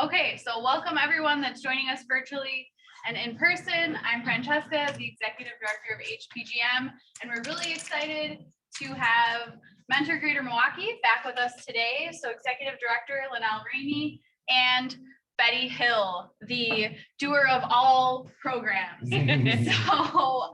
Okay, so welcome everyone that's joining us virtually and in person. I'm Francesca, the Executive Director of HPGM, and we're really excited to have Mentor Greater Milwaukee back with us today. So Executive Director Linnell Rainey and Betty Hill, the doer of all programs. So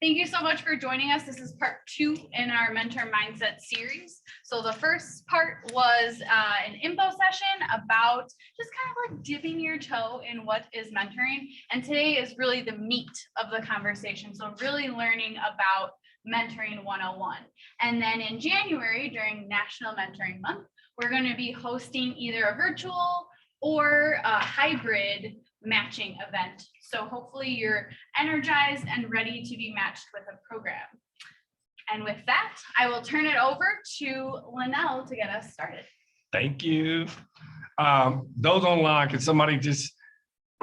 thank you so much for joining us. This is part 2 in our Mentor Mindset series. So the first part was an info session about just kind of like dipping your toe in what is mentoring. And today is really the meat of the conversation. So really learning about Mentoring 101. And then in January, during National Mentoring Month, we're going to be hosting either a virtual or a hybrid matching event. So hopefully you're energized and ready to be matched with a program. And with that, I will turn it over to Linnell to get us started. Thank you. Those online, can somebody just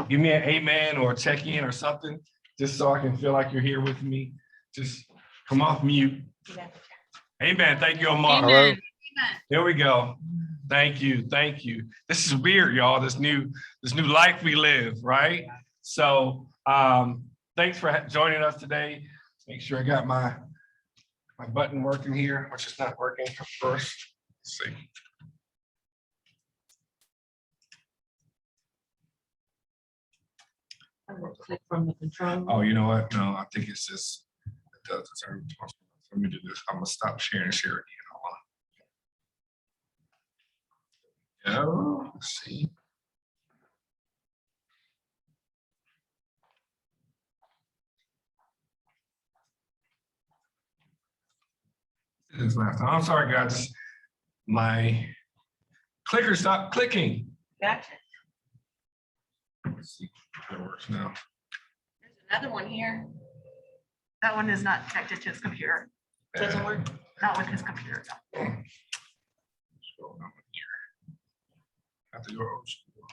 give me an amen or a check-in or something, just so I can feel like you're here with me? Just come off mute. Amen. Thank you, Omar. Amen. There we go. Thank you. Thank you. This is weird, y'all. This new life we live, right? So thanks for joining us today. Make sure I got my button working here, which is not working first. Let's see. I'm gonna click from the control. Oh, you know what? No, I think it's just, it does. Let me do this. I'm gonna stop sharing and share again. Oh, let's see. This last time. I'm sorry, guys. My clicker stopped clicking. Gotcha. Let's see if it works now. There's another one here. That one is not connected to his computer, Doesn't work. not with his computer. No. Scroll down here. Have to go old school.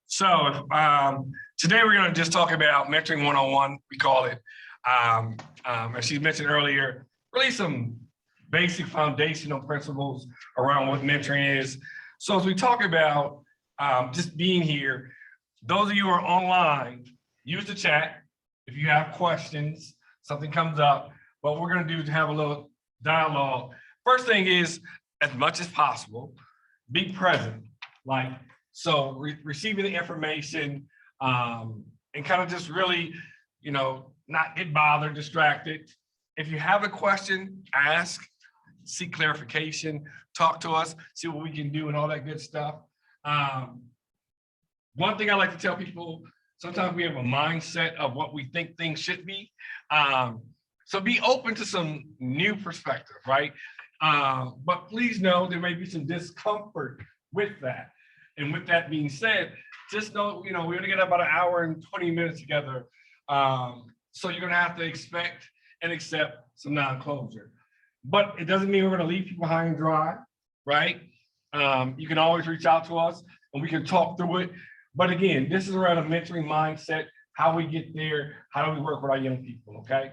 So today we're going to just talk about Mentoring 101, we call it. As she mentioned earlier, really some basic foundational principles around what mentoring is. So as we talk about just being here, those of you who are online, use the chat if you have questions, something comes up. What we're going to do is have a little dialogue. First thing is, as much as possible, be present. Like, so receiving the information and kind of just really, you know, not get bothered, distracted. If you have a question, ask, seek clarification, talk to us, see what we can do and all that good stuff. One thing I like to tell people, sometimes we have a mindset of what we think things should be. So be open to some new perspective, right? But please know there may be some discomfort with that. And with that being said, just know, you know, we only got about an hour and 20 minutes together. So you're gonna have to expect and accept some non-closure. But it doesn't mean we're gonna leave people high and dry, right? You can always reach out to us and we can talk through it. But again, this is around a mentoring mindset, how we get there, how do we work with our young people, okay?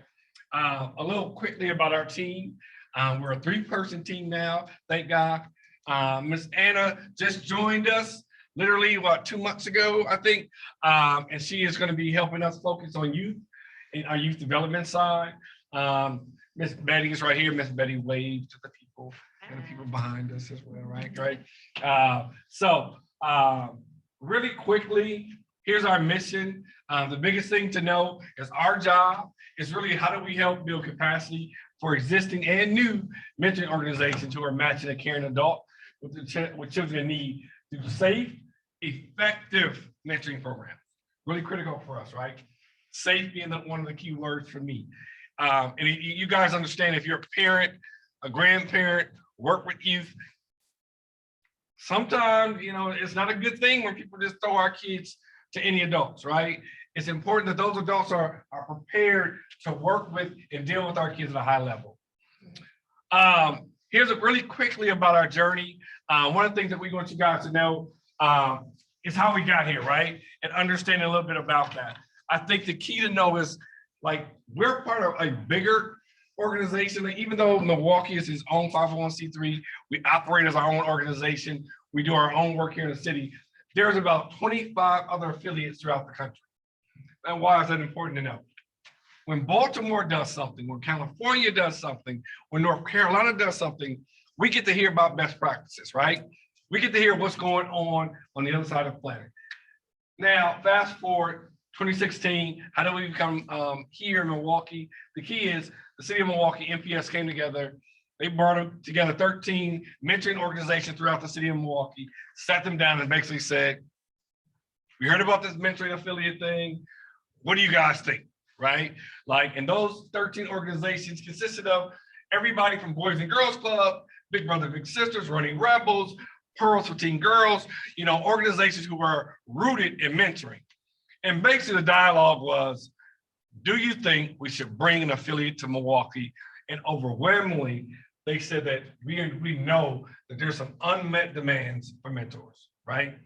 A little quickly about our team. We're a 3-person team now, thank God. Miss Anna just joined us literally, 2 months ago, I think. And she is gonna be helping us focus on youth in our youth development side. Miss Betty is right here. Miss Betty waved to the people and the people behind us as well, right? Great. Really quickly, here's our mission. The biggest thing to know is our job is really how do we help build capacity for existing and new mentoring organizations who are matching a caring adult with children in need through safe, effective mentoring programs. Really critical for us, right? Safe being one of the key words for me. And you guys understand, if you're a parent, a grandparent, work with youth, sometimes, you know, it's not a good thing when people just throw our kids to any adults, right? It's important that those adults are prepared to work with and deal with our kids at a high level. Here's really quickly about our journey. One of the things that we want you guys to know is how we got here, right? And understanding a little bit about that. I think the key to know is, like, we're part of a bigger organization. Even though Milwaukee is its own 501c3, We operate as our own organization. We do our own work here in the city. There's about 25 other affiliates throughout the country. And why is that important to know? When Baltimore does something, when California does something, when North Carolina does something, we get to hear about best practices, right? We get to hear what's going on the other side of the planet. Now, fast forward 2016, how do we become here in Milwaukee? The key is the city of Milwaukee, MPS came together. They brought together 13 mentoring organizations throughout the city of Milwaukee, sat them down and basically said, we heard about this mentoring affiliate thing. What do you guys think, right? Like, and those 13 organizations consisted of everybody from Boys and Girls Club, Big Brother, Big Sisters, Running Rebels, Pearls for Teen Girls, you know, organizations who were rooted in mentoring. And basically the dialogue was, do you think we should bring an affiliate to Milwaukee? And overwhelmingly, they said that we know that there's some unmet demands for mentors, right?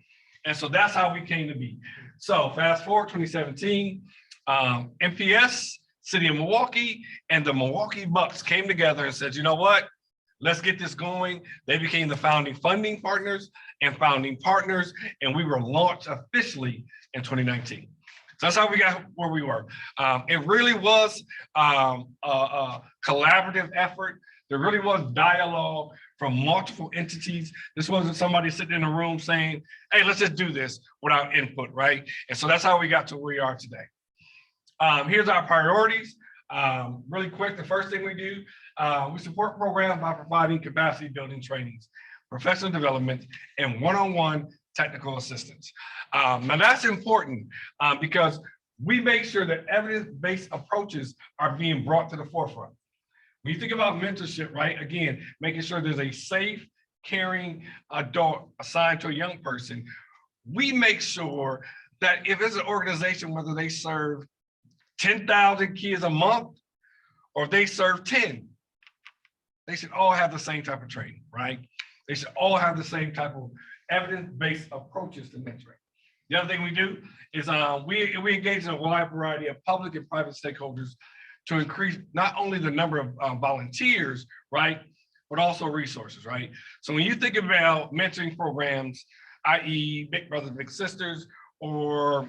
And so that's how we came to be. So fast forward 2017, MPS, City of Milwaukee, and the Milwaukee Bucks came together and said, you know what? Let's get this going. They became the founding funding partners and founding partners, and we were launched officially in 2019. So that's how we got where we were. It really was a collaborative effort. There really was dialogue from multiple entities. This wasn't somebody sitting in a room saying, hey, let's just do this without input, right? And so that's how we got to where we are today. Here's our priorities. Really quick, the first thing we do, we support programs by providing capacity building trainings, professional development, and one-on-one technical assistance. Now that's important because we make sure that evidence-based approaches are being brought to the forefront. When you think about mentorship, right, again, making sure there's a safe, caring adult assigned to a young person, we make sure that if it's an organization, whether they serve 10,000 kids a month or if they serve 10, they should all have the same type of training, right? They should all have the same type of evidence-based approaches to mentoring. The other thing we do is we engage in a wide variety of public and private stakeholders to increase not only the number of volunteers, right, but also resources, right? So when you think about mentoring programs, i.e. Big Brothers Big Sisters or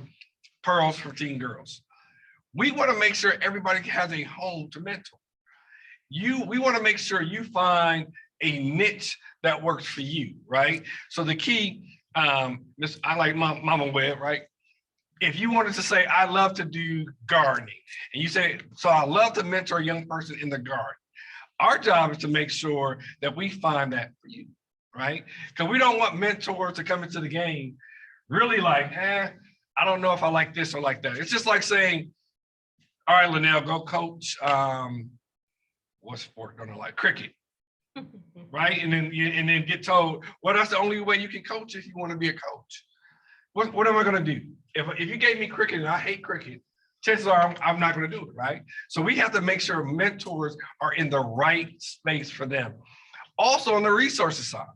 Pearls for Teen Girls, we want to make sure everybody has a home to mentor. We want to make sure you find a niche that works for you, right? So the key, I like Mama Webb, right? If you wanted to say, I love to do gardening, and you say, so I love to mentor a young person in the garden. Our job is to make sure that we find that for you, right? Because we don't want mentors to come into the game really like, I don't know if I like this or like that. It's just like saying, all right, Linnell, go coach, what sport don't I like? Cricket, right? And then get told, well, that's the only way you can coach if you want to be a coach. What am I going to do? If you gave me cricket and I hate cricket, chances are I'm not going to do it, right? So we have to make sure mentors are in the right space for them. Also on the resources side,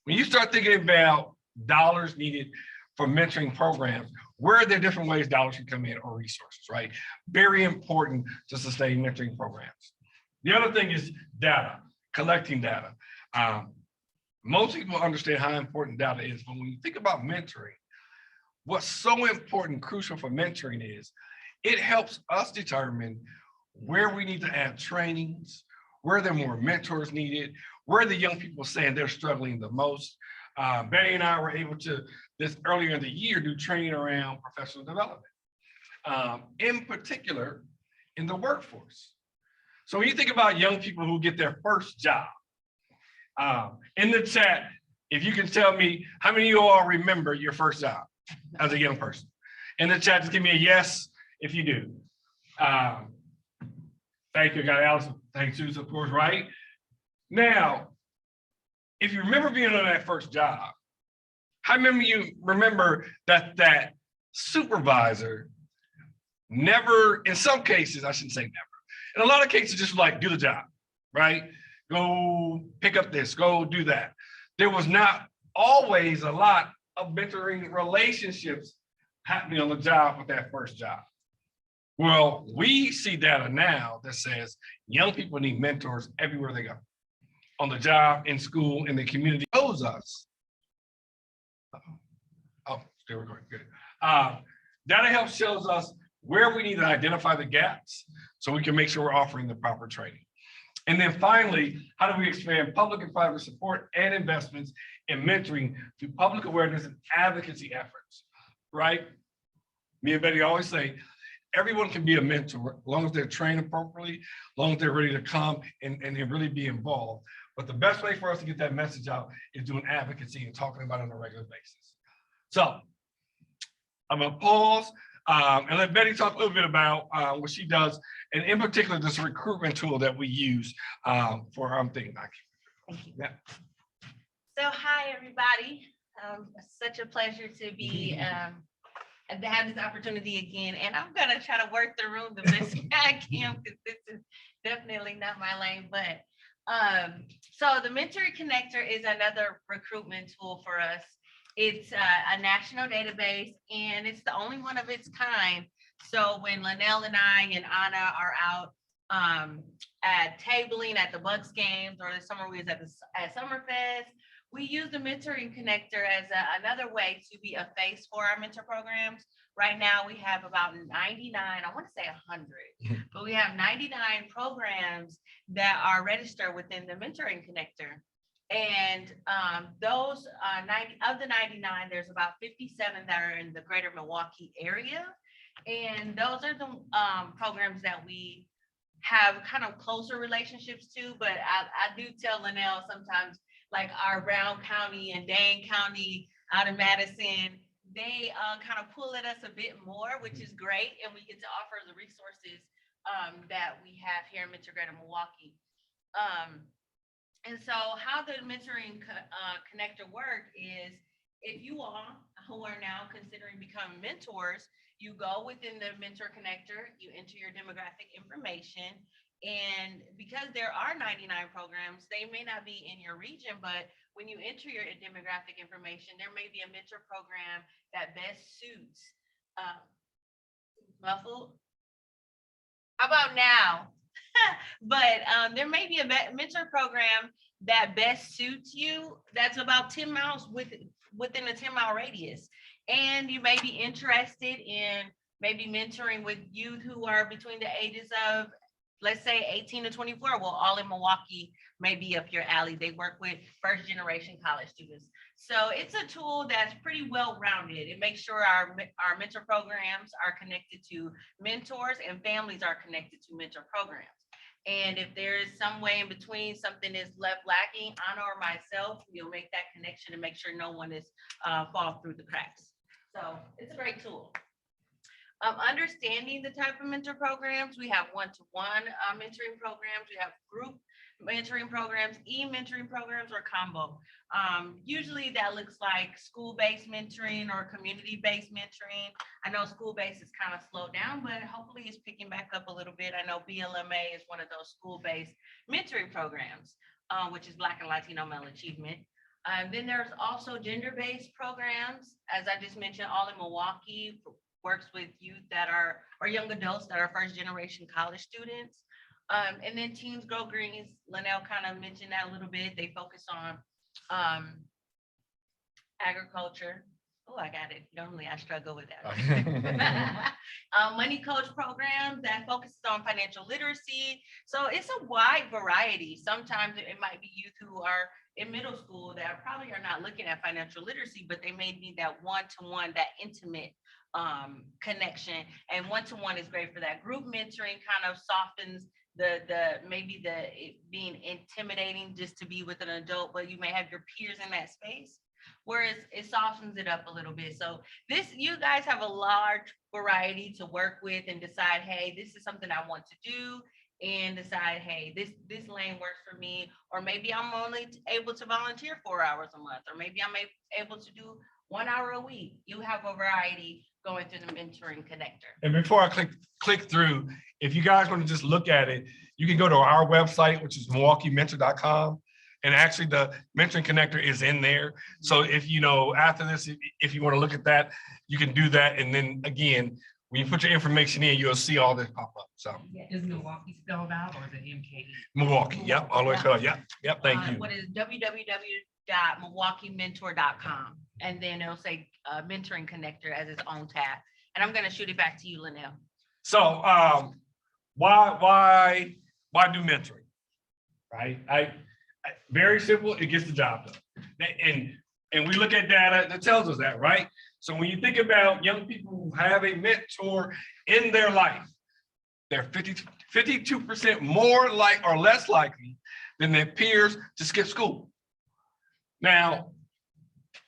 when you start thinking about dollars needed for mentoring programs, where are there different ways dollars can come in or resources, right? Very important to sustain mentoring programs. The other thing is data, collecting data. Most people understand how important data is, but when you think about mentoring, what's so important, crucial for mentoring is it helps us determine where we need to add trainings, where there are more mentors needed, where the young people saying they're struggling the most. Betty and I were able to, this earlier in the year, do training around professional development, in particular in the workforce. So when you think about young people who get their first job, in the chat, if you can tell me how many of you all remember your first job as a young person. In the chat, just give me a yes if you do. Thank you, got Allison. Thanks, Susan, of course, right? Now, if you remember being on that first job, how many of you remember that supervisor never, in some cases, I shouldn't say never, in a lot of cases, just like do the job, right? Go pick up this, go do that. There was not always a lot of mentoring relationships happening on the job with that first job. Well, we see data now that says young people need mentors everywhere they go. on the job, in school, in the community shows us. Oh, there we go, good. Data Health shows us where we need to identify the gaps so we can make sure we're offering the proper training. And then finally, how do we expand public and private support and investments in mentoring through public awareness and advocacy efforts, right? Me and Betty always say, everyone can be a mentor as long as they're trained appropriately, as long as they're ready to come and really be involved. But the best way for us to get that message out is doing advocacy and talking about it on a regular basis. So I'm gonna pause and let Betty talk a little bit about what she does, and in particular, this recruitment tool that we use for Think Like. Thank you. Yeah. So hi, everybody. Such a pleasure to be and to have this opportunity again. And I'm gonna try to work the room the best I can because this is definitely not my lane. But so the Mentoring Connector is another recruitment tool for us. It's a national database, and it's the only one of its kind. So when Linnell and I and Anna are out at tabling at the Bucks games, or the summer we was at Summerfest, we use the Mentoring Connector as another way to be a face for our mentor programs. Right now we have about 99, I want to say 100, but we have 99 programs that are registered within the Mentoring Connector. And those 90 of the 99, there's about 57 that are in the greater Milwaukee area. And those are the programs that we have kind of closer relationships to. But I do tell Linnell sometimes, like our Brown County and Dane County out in Madison, they kind of pull at us a bit more, which is great. And we get to offer the resources that we have here in Metro Greater Milwaukee. And so how the Mentoring Connector work is, if you all who are now considering becoming mentors, you go within the Mentor Connector, you enter your demographic information, and because there are 99 programs, they may not be in your region, but when you enter your demographic information, there may be a mentor program that best suits, muffled. How about now? But there may be a mentor program that best suits you, that's about 10 miles within a 10-mile radius. And you may be interested in maybe mentoring with youth who are between the ages of, let's say, 18 to 24. Well, all in Milwaukee may be up your alley. They work with first-generation college students. So it's a tool that's pretty well-rounded. It makes sure our mentor programs are connected to mentors and families are connected to mentor programs. And if there is some way in between, something is left lacking, Anna or myself, you'll make that connection and make sure no one is fall through the cracks. So it's a great tool. Understanding the type of mentor programs, we have one-to-one mentoring programs, we have group mentoring programs, e-mentoring programs, or combo. Usually that looks like school-based mentoring or community-based mentoring. I know school-based is kind of slowed down, but hopefully it's picking back up a little bit. I know BLMA is one of those school-based mentoring programs, which is Black and Latino Male Achievement. Then there's also gender-based programs, as I just mentioned, all in Milwaukee, works with youth that are, or young adults that are first-generation college students. And then Teens Grow Greens, Linnell kind of mentioned that a little bit. They focus on agriculture. Oh, I got it. Normally I struggle with that. Money coach programs that focuses on financial literacy. So it's a wide variety. Sometimes it might be youth who are in middle school that probably are not looking at financial literacy, but they may need that one-to-one, that intimate connection. And one-to-one is great for that. Group mentoring kind of softens maybe it being intimidating just to be with an adult, but you may have your peers in that space, whereas it softens it up a little bit. So you guys have a large variety to work with and decide, hey, this is something I want to do, and decide, hey, this lane works for me, or maybe I'm only able to volunteer 4 hours a month, or maybe I'm able to do 1 hour a week. You have a variety going through the Mentoring Connector. And before I click through, if you guys want to just look at it, you can go to our website, which is MilwaukeeMentor.com. And actually the Mentoring Connector is in there. So if, after this, if you want to look at that, you can do that. And then again, When you put your information in, you'll see all this pop up. So Is Milwaukee spelled out or is it MKE? Milwaukee, yep, all the way to, yep, thank you. What is www.milwaukeementor.com. And then it'll say mentoring connector as its own tab. And I'm gonna shoot it back to you, Linnell. So why do mentoring? Right? Very simple, it gets the job done. And we look at data that tells us that, right? So when you think about young people who have a mentor in their life, they're 52% more like or less likely than their peers to skip school. Now,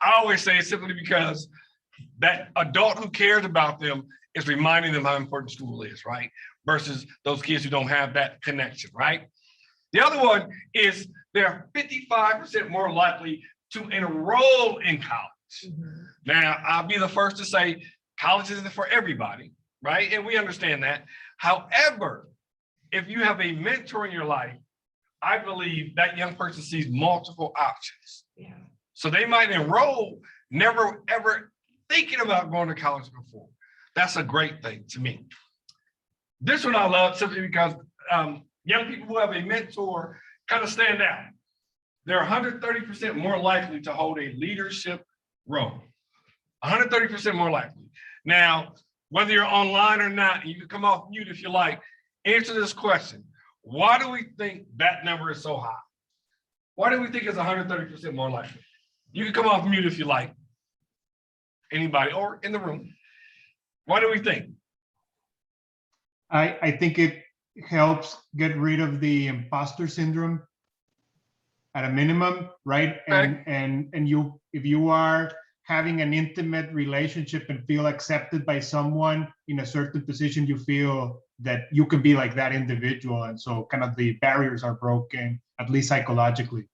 I always say it's simply because that adult who cares about them is reminding them how important school is, right? Versus those kids who don't have that connection, right? The other one is they're 55% more likely to enroll in college. Now, I'll be the first to say college isn't for everybody, right? And we understand that. However, if you have a mentor in your life, I believe that young person sees multiple options. Yeah. So they might enroll, never ever thinking about going to college before. That's a great thing to me. This one I love simply because young people who have a mentor kind of stand out. They're 130% more likely to hold a leadership role. 130% more likely. Now, whether you're online or not, you can come off mute if you like, answer this question. Why do we think that number is so high? Why do we think it's 130% more likely? You can come off mute if you like. Anybody or in the room. Why do we think? I think it helps get rid of the imposter syndrome at a minimum, right? Okay. And you, if you are having an intimate relationship and feel accepted by someone in a certain position, you feel that you can be like that individual. And so kind of the barriers are broken, at least psychologically.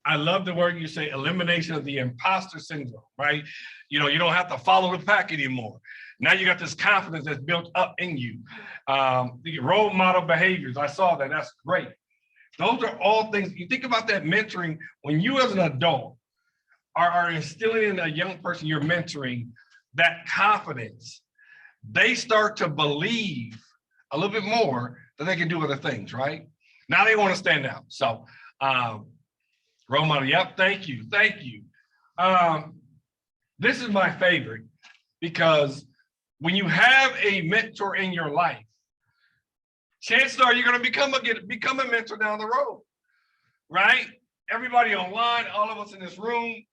I love the word you say, elimination of the imposter syndrome, right? You know, you don't have to follow the pack anymore. Now you got this confidence that's built up in you. The role model behaviors, I saw that, that's great. Those are all things, you think about that mentoring, when you as an adult are instilling in a young person you're mentoring that confidence, they start to believe a little bit more that they can do other things, right? Now they want to stand out. So, role model, yep, thank you. This is my favorite because when you have a mentor in your life, chances are you're going to become a mentor down the road, right? Everybody online, all of us in this room,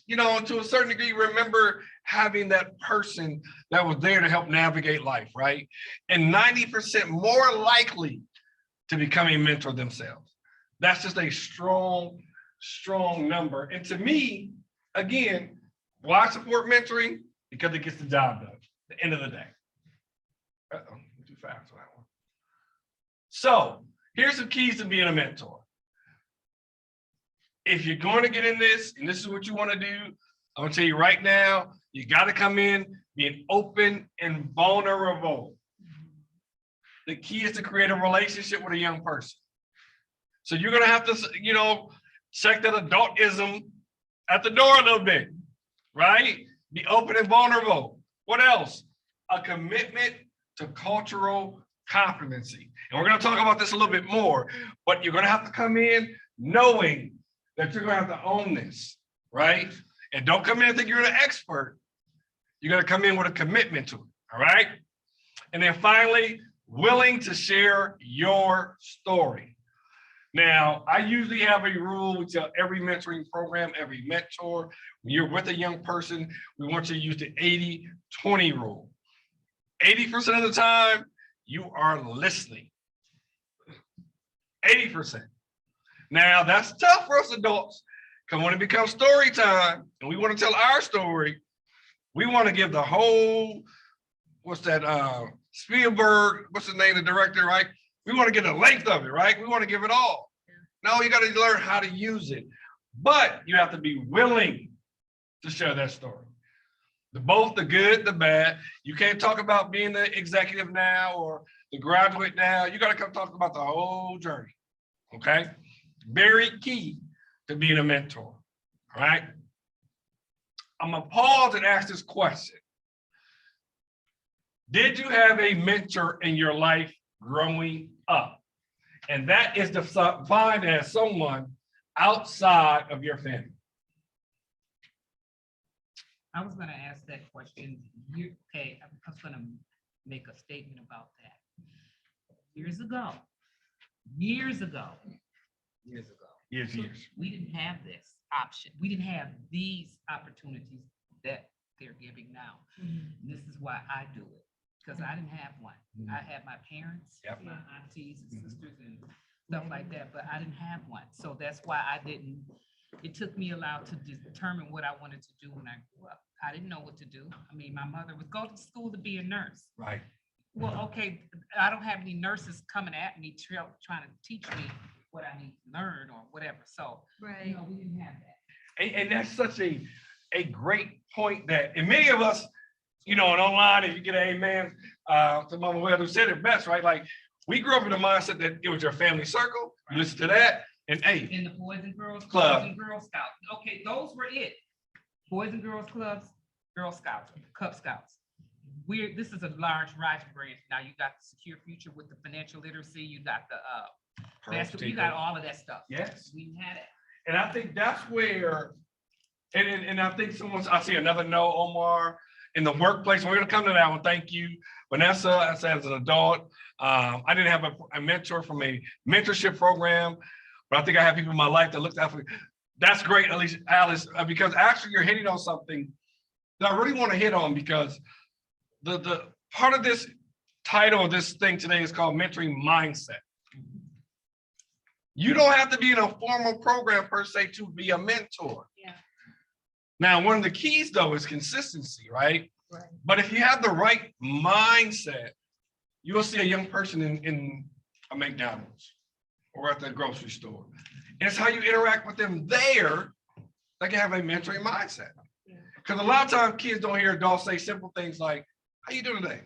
you know, to a certain degree, remember having that person that was there to help navigate life, right? And 90% more likely to become a mentor themselves. That's just a strong number. And to me, again, why support mentoring? Because it gets the job done at the end of the day. Uh-oh, I'm too fast for that one. So here's some keys to being a mentor. If you're going to get in this, and this is what you want to do, I'm gonna tell you right now, you got to come in being open and vulnerable. The key is to create a relationship with a young person. So you're gonna have to, you know, check that adultism at the door a little bit, right? Be open and vulnerable. What else? A commitment to cultural competency. And we're gonna talk about this a little bit more, but you're gonna have to come in knowing that you're gonna have to own this, right? And don't come in and think you're an expert. You're gonna come in with a commitment to it, all right? And then finally, willing to share your story. Now, I usually have a rule, we tell every mentoring program, every mentor, when you're with a young person, we want you to use the 80-20 rule. 80% of the time, you are listening. 80%. Now, that's tough for us adults, because when it becomes story time, and we want to tell our story, we want to give the whole, what's that, Spielberg, what's the name of the director, right? We want to get the length of it, right? We want to give it all. No, you got to learn how to use it. But you have to be willing to share that story. Both the good, the bad. You can't talk about being the executive now or the graduate now. You got to come talk about the whole journey, okay? Very key to being a mentor, all right? I'm going to pause and ask this question. Did you have a mentor in your life growing up? And that is defined as someone outside of your family. I was gonna ask that question. Okay, I was gonna make a statement about that. Years ago. Years. We didn't have this option. We didn't have these opportunities that they're giving now. This is why I do it, because I didn't have one. I had my parents, Yep. my aunties and sisters and stuff like that, but I didn't have one. So that's why it took me a while to determine what I wanted to do when I grew up. I didn't know what to do. I mean, my mother would go to school to be a nurse. Right. Well, okay, I don't have any nurses coming at me trying to teach me what I need to learn or whatever. So, you know, we didn't have that. And that's such a great point that, and many of us, you know, and online, if you get an amen, to Mama Well, who said it best, right? Like, we grew up in the mindset that it was your family circle, you listen to that, and hey, In the Boys and Girls Club. Clubs and Girl Scouts. Okay, those were it. Boys and Girls Clubs, Girl Scouts, Cub Scouts. This is a large rising branch. Now you got the Secure Future with the financial literacy, you got the basketball, you got all of that stuff. yes. We had it. And I think that's where, and I think I see another no, Omar, in the workplace. We're gonna come to that one. Thank you. Vanessa, as an adult, I didn't have a mentor from a mentorship program, but I think I have people in my life that looked out for me. That's great, at least Alice, because actually you're hitting on something that I really want to hit on, because the part of this title of this thing today is called Mentoring Mindset. You don't have to be in a formal program per se to be a mentor. Yeah. Now, one of the keys though is consistency, right? Right. But if you have the right mindset, you will see a young person in a McDonald's or at the grocery store. And it's how you interact with them there that can have a mentoring mindset. Because a lot of times kids don't hear adults say simple things like, "How you doing today?"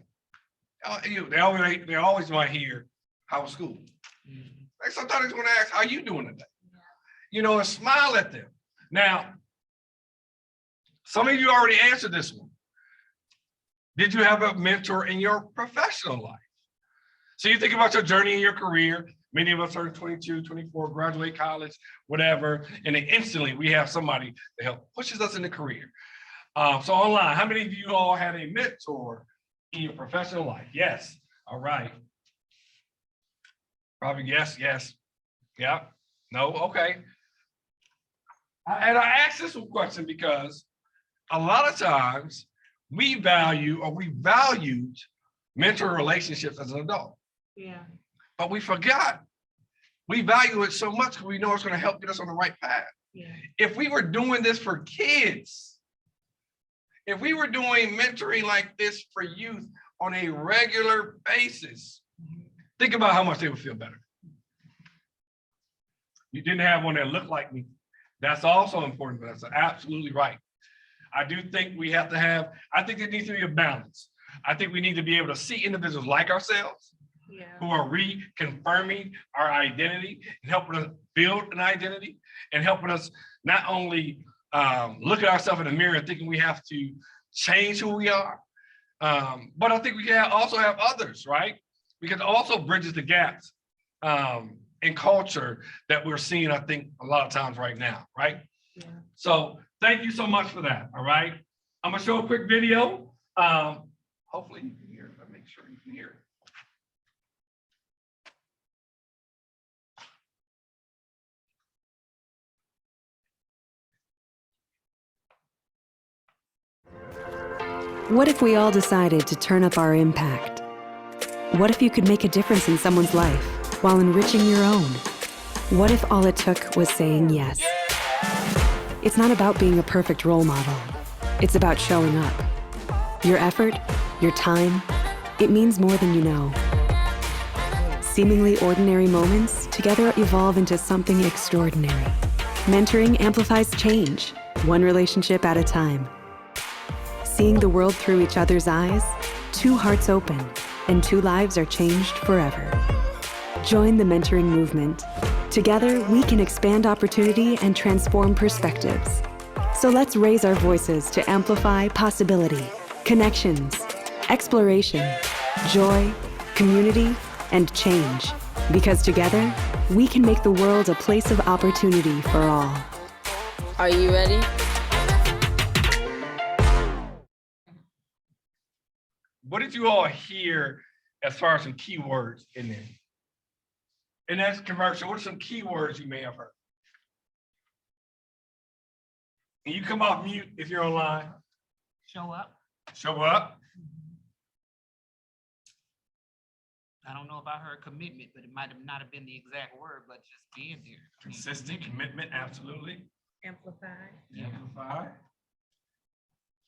They always want to hear, "How was school?" Like sometimes they want to ask, "How you doing today?" You know, and smile at them. Now, some of you already answered this one. Did you have a mentor in your professional life? So you think about your journey in your career. Many of us are 22, 24, graduate college, whatever, and then instantly we have somebody that help pushes us in the career. So online, how many of you all had a mentor in your professional life? Yes. All right. Probably yes. Yeah. No. Okay. And I asked this one question because a lot of times we valued mentor relationships as an adult. Yeah. But we forgot. We value it so much because we know it's going to help get us on the right path. Yeah. If we were doing this for kids, if we were doing mentoring like this for youth on a regular basis, think about how much they would feel better. You didn't have one that looked like me. That's also important, but that's absolutely right. I do think we have to have, I think there needs to be a balance. I think we need to be able to see individuals like ourselves who are reconfirming our identity and helping us build an identity and helping us not only look at ourselves in the mirror and thinking we have to change who we are, but I think we can also have others, right? Because it also bridges the gaps in culture that we're seeing, I think, a lot of times right now, right? Yeah. So thank you so much for that, all right? I'm gonna show a quick video. Hopefully you can hear it. I'll make sure you can hear it. What if we all decided to turn up our impact? What if you could make a difference in someone's life while enriching your own? What if all it took was saying yes? It's not about being a perfect role model. It's about showing up. Your effort, your time, it means more than you know. Seemingly ordinary moments together evolve into something extraordinary. Mentoring amplifies change, one relationship at a time. Seeing the world through each other's eyes, two hearts open, and two lives are changed forever. Join the mentoring movement. Together, we can expand opportunity and transform perspectives. So let's raise our voices to amplify possibility, connections, exploration, joy, community, and change. Because together, we can make the world a place of opportunity for all. Are you ready? What did you all hear as far as some keywords in there? In that commercial, what are some keywords you may have heard? And you come off mute if you're online. Show up. Show up. I don't know if I heard commitment, but it might have not have been the exact word, but just being there. Consistent commitment, absolutely. Amplified. Amplify.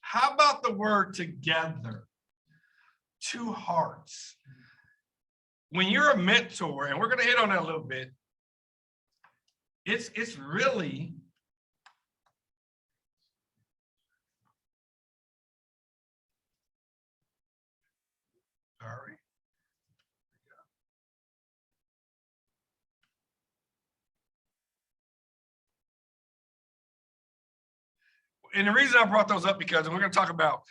How about the word together? Two hearts. When you're a mentor, and we're going to hit on that a little bit, it's really sorry. And the reason I brought those up because we're going to talk about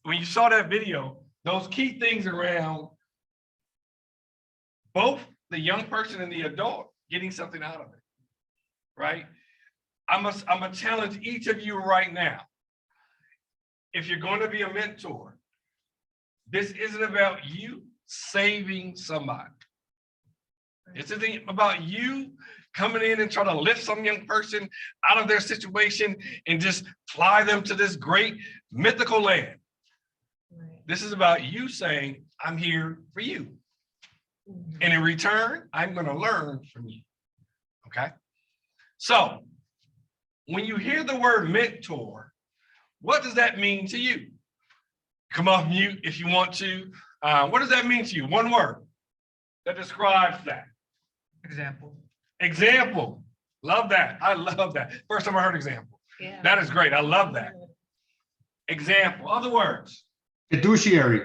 when you saw that video, those key things around both the young person and the adult getting something out of it, right? I'm gonna challenge each of you right now. If you're going to be a mentor, this isn't about you saving somebody. This isn't about you coming in and trying to lift some young person out of their situation and just fly them to this great mythical land. This is about you saying, I'm here for you. And in return, I'm going to learn from you. Okay. So when you hear the word mentor, what does that mean to you? Come off mute if you want to. What does that mean to you? One word that describes that. Example. Example. Love that. I love that. First time I heard example. Yeah. That is great. I love that. Example. Other words. Fiduciary.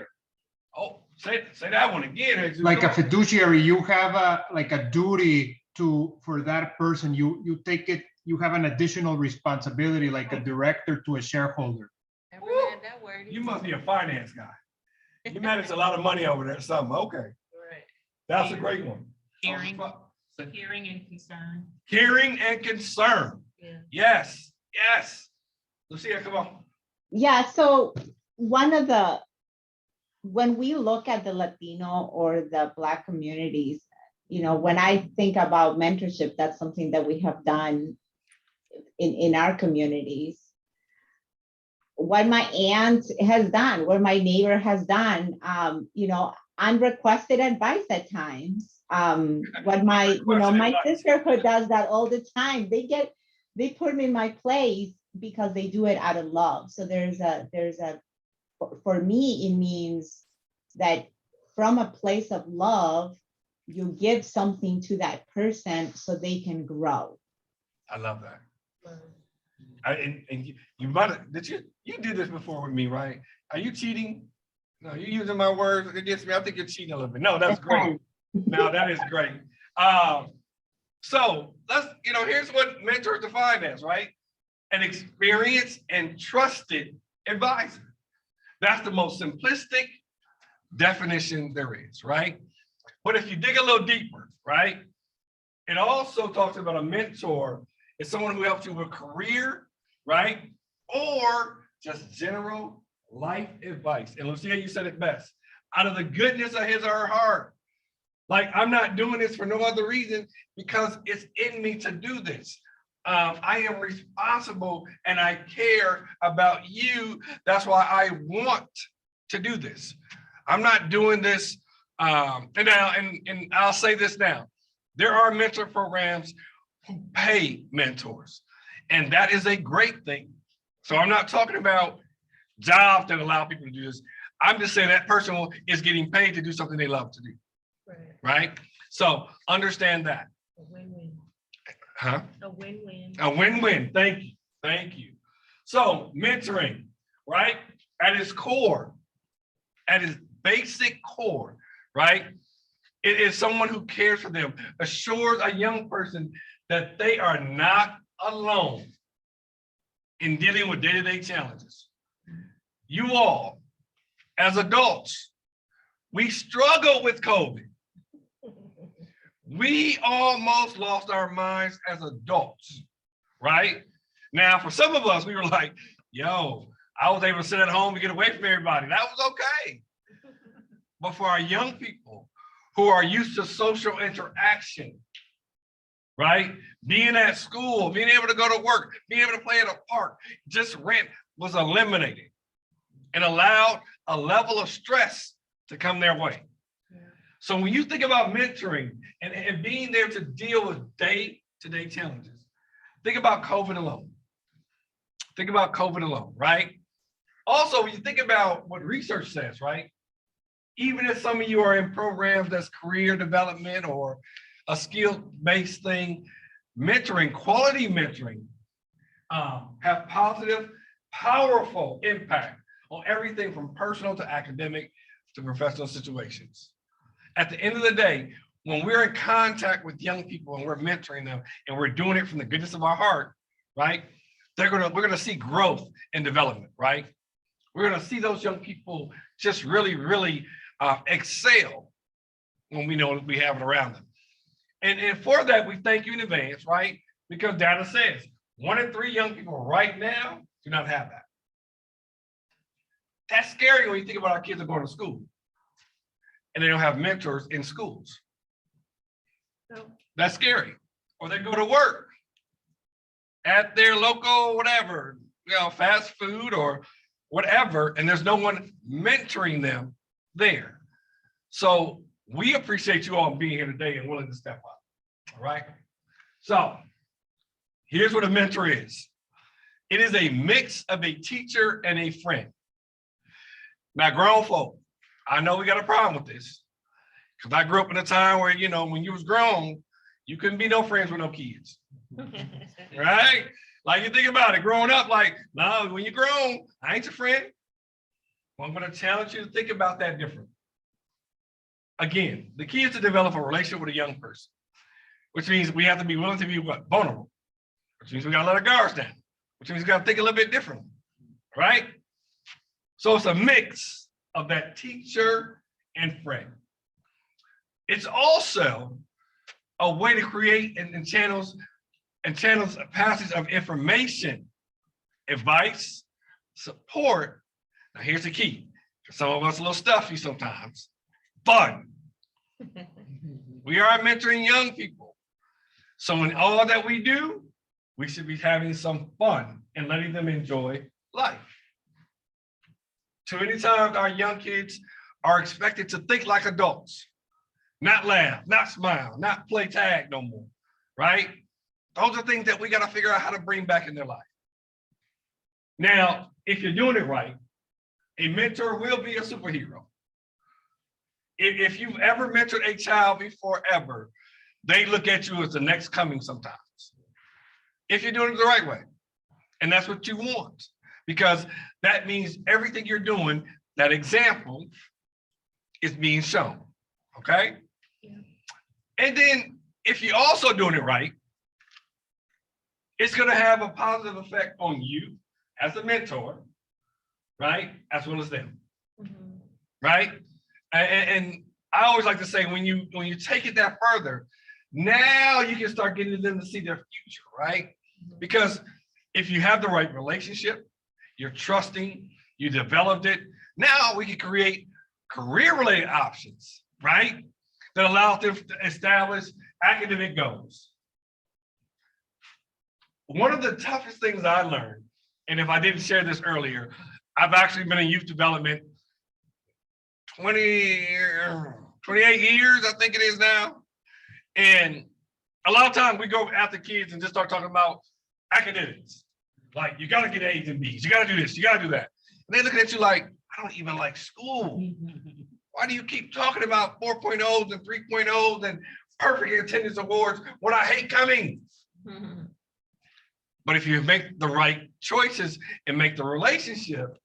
Oh, say that one again. Jesus. Like a fiduciary, you have a duty for that person. You take it, you have an additional responsibility like a director to a shareholder. Never had that word. You must be a finance guy. You manage a lot of money over there or something. Okay. Right. That's a great one. Hearing. Hearing and concern. Caring and concern. Yeah. Yes. Yes. Lucia, come on. Yeah, so when we look at the Latino or the Black communities, when I think about mentorship, that's something that we have done in our communities. What my aunt has done, what my neighbor has done, unrequested advice at times. What my sisterhood does that all the time. They put me in my place because they do it out of love. So for me, it means that from a place of love, you give something to that person so they can grow. I love that. And you might have, you did this before with me, right? Are you cheating? No, you're using my words against me. I think you're cheating a little bit. No, that's great. No, that is great. So here's what mentors define as, right? An experienced and trusted advisor. That's the most simplistic definition there is, right? But if you dig a little deeper, right, it also talks about a mentor is someone who helps you with career, right? Or just general life advice. And Lucia, you said it best. Out of the goodness of his or her heart. Like, I'm not doing this for no other reason because it's in me to do this. I am responsible and I care about you. That's why I want to do this. I'm not doing this. And I'll say this now. There are mentor programs who pay mentors, and that is a great thing. So I'm not talking about jobs that allow people to do this. I'm just saying that person is getting paid to do something they love to do. Right? So understand that. A win-win. Huh? A win-win. A win-win. Thank you. Thank you. So mentoring, right? At its core, at its basic core, right? It is someone who cares for them, assures a young person that they are not alone in dealing with day-to-day challenges. You all, as adults, we struggle with COVID. We almost lost our minds as adults, right? Now, for some of us, we were like, yo, I was able to sit at home and get away from everybody. That was okay. But for our young people who are used to social interaction, right? Being at school, being able to go to work, being able to play at a park, just rent was eliminated and allowed a level of stress to come their way. So when you think about mentoring and being there to deal with day-to-day challenges, think about COVID alone. Think about COVID alone, right? Also, when you think about what research says, right? Even if some of you are in programs that's career development or a skill-based thing, mentoring, quality mentoring, have positive, powerful impact on everything from personal to academic to professional situations. At the end of the day, when we're in contact with young people and we're mentoring them and we're doing it from the goodness of our heart, right? We're gonna see growth and development, right? We're gonna see those young people just really excel when we know we have it around them. And for that, we thank you in advance, right? Because data says 1 in 3 young people right now do not have that. That's scary when you think about our kids are going to school and they don't have mentors in schools. That's scary. Or they go to work at their local, whatever, fast food or whatever, and there's no one mentoring them there. So we appreciate you all being here today and willing to step up, all right? So here's what a mentor is. It is a mix of a teacher and a friend. Now, grown folk, I know we got a problem with this because I grew up in a time where, when you was grown, you couldn't be no friends with no kids, right? Like you think about it, growing up, like, no, when you're grown, I ain't your friend. Well, I'm going to challenge you to think about that differently. Again, the key is to develop a relationship with a young person, which means we have to be willing to be vulnerable, which means we got to let our guards down, which means we got to think a little bit differently, right? So it's a mix of that teacher and friend. It's also a way to create and channels a passage of information, advice, support. Now here's the key. For some of us a little stuffy sometimes. Fun. We are mentoring young people. So in all that we do, we should be having some fun and letting them enjoy life. Too many times our young kids are expected to think like adults, not laugh, not smile, not play tag no more, right? Those are things that we got to figure out how to bring back in their life. Now, if you're doing it right, a mentor will be a superhero. If you've ever mentored a child before ever, they look at you as the next coming sometimes. If you're doing it the right way. And that's what you want, because that means everything you're doing, that example is being shown, okay? Yeah. And then if you're also doing it right, it's gonna have a positive effect on you as a mentor, right? As well as them, right? And I always like to say, when you take it that further, now you can start getting them to see their future, right? Because if you have the right relationship, you're trusting, you developed it, now we can create career-related options, right? That allow them to establish academic goals. One of the toughest things I learned, and if I didn't share this earlier, I've actually been in youth development 28 years, I think it is now. And a lot of times we go after kids and just start talking about academics. Like, you got to get A's and B's. You got to do this. You got to do that. And they looking at you like, I don't even like school. Why do you keep talking about 4.0s and 3.0s and perfect attendance awards when I hate coming? But if you make the right choices and make the relationship,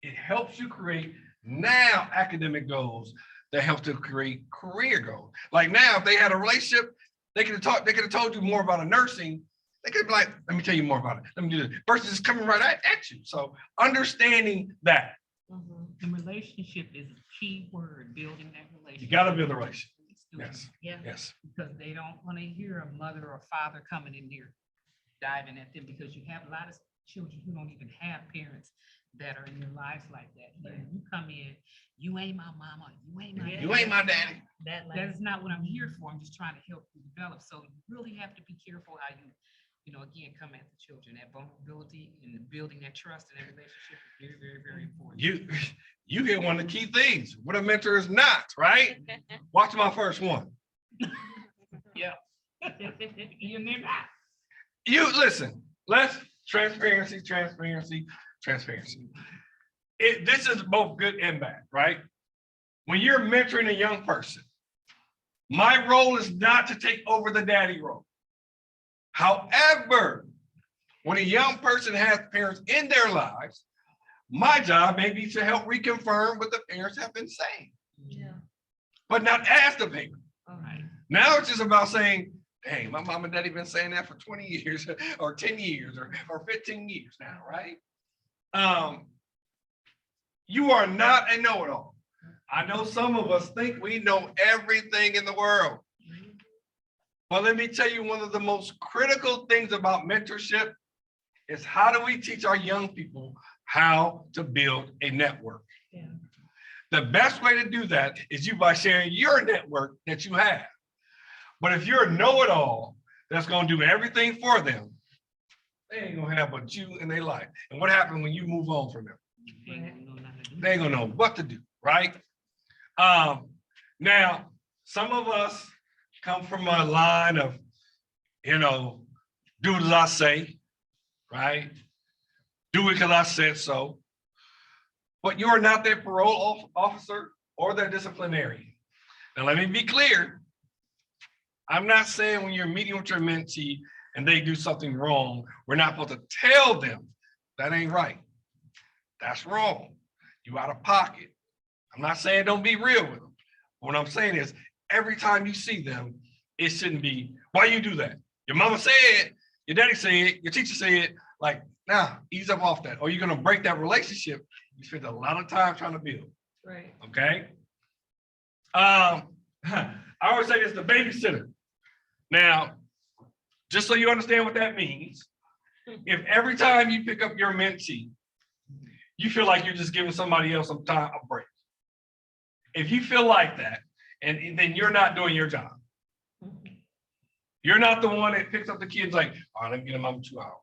it helps you create now academic goals that help to create career goals. Like now, if they had a relationship, they could have told you more about a nursing. They could be like, let me tell you more about it. Let me do this. Versus just coming right at you. So understanding that, And relationship is a key word, building that relationship. You gotta build a relationship. with students. Yes, Yeah. yes. Because they don't want to hear a mother or father coming in there diving at them, because you have a lot of children who don't even have parents that are in their lives like that. And you come in, you ain't my mama, you ain't my. You ain't my daddy. That That is not what I'm here for. I'm just trying to help you develop. So you really have to be careful how you know, again, come at the children. That vulnerability and building that trust in that relationship is very, very, very important. You hit one of the key things. What a mentor is not, right? Watch my first one. Yeah. You're not. You listen, let's transparency. This is both good and bad, right? When you're mentoring a young person, my role is not to take over the daddy role. However, when a young person has parents in their lives, my job may be to help reconfirm what the parents have been saying, Yeah. but not as the parent. All right. Now it's just about saying, hey, my mom and daddy been saying that for 20 years or 10 years or 15 years now, right? You are not a know-it-all. I know some of us think we know everything in the world. But let me tell you, one of the most critical things about mentorship is how do we teach our young people how to build a network? Yeah. The best way to do that is by sharing your network that you have. But if you're a know-it-all that's gonna do everything for them, they ain't gonna have but you in their life. And what happens when you move on from them? They ain't gonna know what to do, right? Now, some of us come from a line of, do as I say, right? Do it because I said so. But you are not their parole officer or their disciplinarian. Now, let me be clear. I'm not saying when you're meeting with your mentee and they do something wrong, we're not supposed to tell them that ain't right. That's wrong. You out of pocket. I'm not saying don't be real with them. What I'm saying is every time you see them, it shouldn't be, why you do that? Your mama said, your daddy said, your teacher said, like, nah, ease up off that. Or you're gonna break that relationship you spent a lot of time trying to build. Right. Okay. I always say this, the babysitter. Now, just so you understand what that means, if every time you pick up your mentee, you feel like you're just giving somebody else some time, a break. If you feel like that, and then you're not doing your job. You're not the one that picks up the kids like, all right, let me get a mom 2 hours.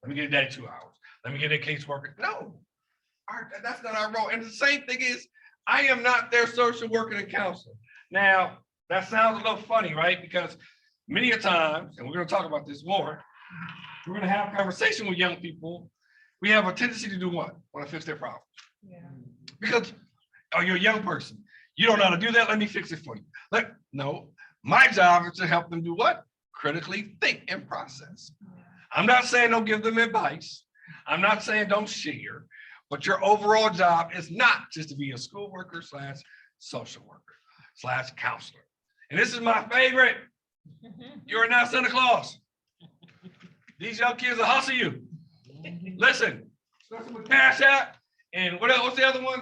Let me get a daddy 2 hours. Let me get a caseworker. No, that's not our role. And the same thing is, I am not their social worker and counselor. Now, that sounds a little funny, right? Because many a times, and we're going to talk about this more, we're going to have a conversation with young people. We have a tendency to do what? Want to fix their problem. Yeah. Because, oh, you're a young person. You don't know how to do that. Let me fix it for you. No, my job is to help them do what? Critically think and process. I'm not saying don't give them advice. I'm not saying don't share, but your overall job is not just to be a school worker / social worker / counselor. And this is my favorite. You're not Santa Claus. These young kids will hustle you. Listen, especially with Cash App and what's the other one?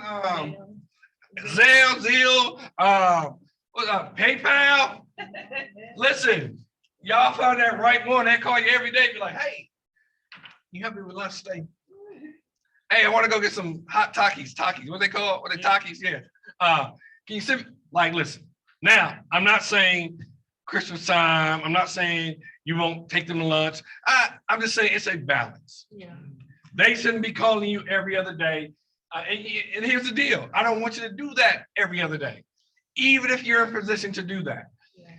Zelle, PayPal. Listen, y'all found that right one. They call you every day. Be like, hey, you help me with lunch today? Hey, I want to go get some hot Takis. What they call? What they Takis? Yeah. Can you send? Like, listen. Now, I'm not saying Christmas time. I'm not saying you won't take them to lunch. I'm just saying it's a balance. Yeah. They shouldn't be calling you every other day. And here's the deal. I don't want you to do that every other day, even if you're in position to do that. Yeah.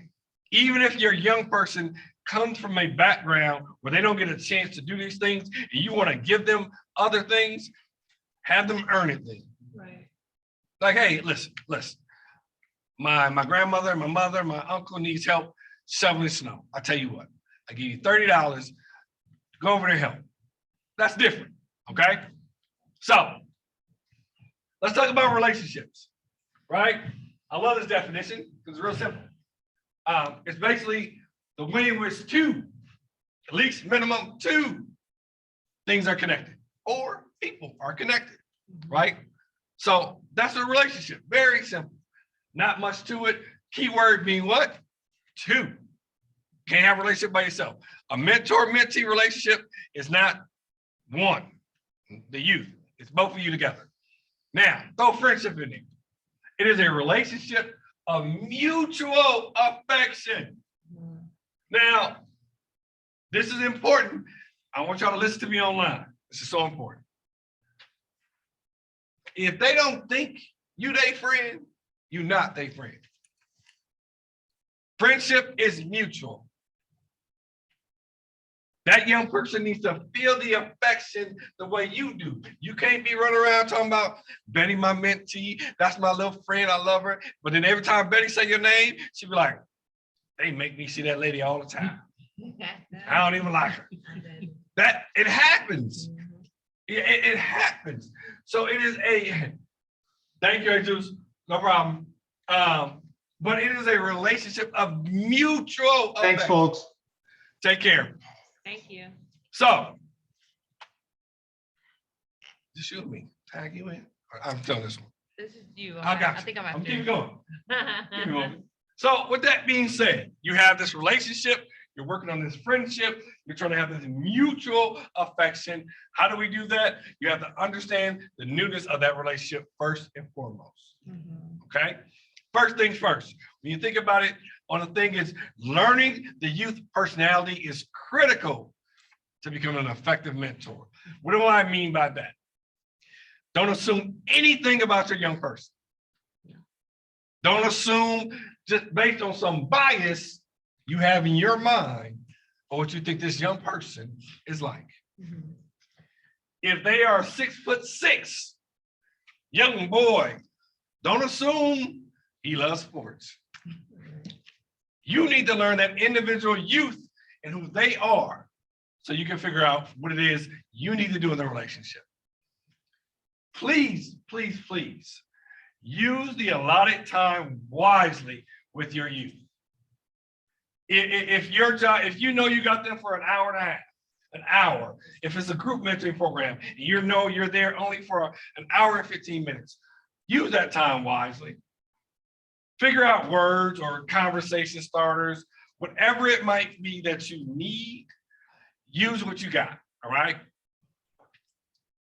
Even if your young person comes from a background where they don't get a chance to do these things and you want to give them other things, have them earn it then. Right. Like, hey, listen. My grandmother, my mother, my uncle needs help shoveling snow. I tell you what, I give you $30 to go over there and help. That's different, okay? So let's talk about relationships, right? I love this definition because it's real simple. It's basically the way in which at least minimum two things are connected or people are connected, right? So that's a relationship, very simple. Not much to it. Keyword being what? Two. Can't have a relationship by yourself. A mentor-mentee relationship is not one, the youth. It's both of you together. Now, throw friendship in there. It is a relationship of mutual affection. Now, this is important. I want y'all to listen to me online. This is so important. If they don't think you their friend, you not their friend. Friendship is mutual. That young person needs to feel the affection the way you do. You can't be running around talking about Betty, my mentee. That's my little friend. I love her. But then every time Betty say your name, she be like, they make me see that lady all the time. I don't even like her. That it happens. It happens. So it is a, thank you, Jesus. No problem. But it is a relationship of mutual Thanks, affection. folks. Take care. Thank you. So, just shoot me, tag you in. I'm telling this one. This is you. I got you. think I'm I'm keeping going. Keep going. So with that being said, you have this relationship, you're working on this friendship, you're trying to have this mutual affection. How do we do that? You have to understand the newness of that relationship first and foremost. Okay? First things first, when you think about it, on the thing is learning the youth personality is critical to become an effective mentor. What do I mean by that? Don't assume anything about your young person. Don't assume just based on some bias you have in your mind or what you think this young person is like. If they are 6'6", young boy, don't assume he loves sports. You need to learn that individual youth and who they are so you can figure out what it is you need to do in the relationship. Please, please, please use the allotted time wisely with your youth. If your job, if you know you got them for an hour and a half, an hour, if it's a group mentoring program, and you know you're there only for an hour and 15 minutes, use that time wisely. Figure out words or conversation starters, whatever it might be that you need, use what you got, all right?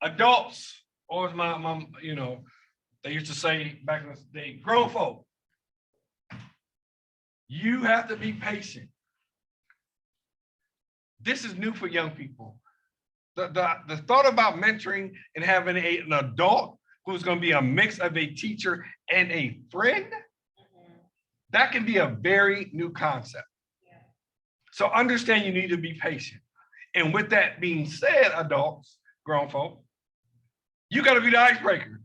Adults, or as my you know, they used to say back in the day, grown folk, you have to be patient. This is new for young people. The thought about mentoring and having an adult who's going to be a mix of a teacher and a friend, that can be a very new concept. So understand you need to be patient. And with that being said, adults, grown folk, you got to be the icebreaker.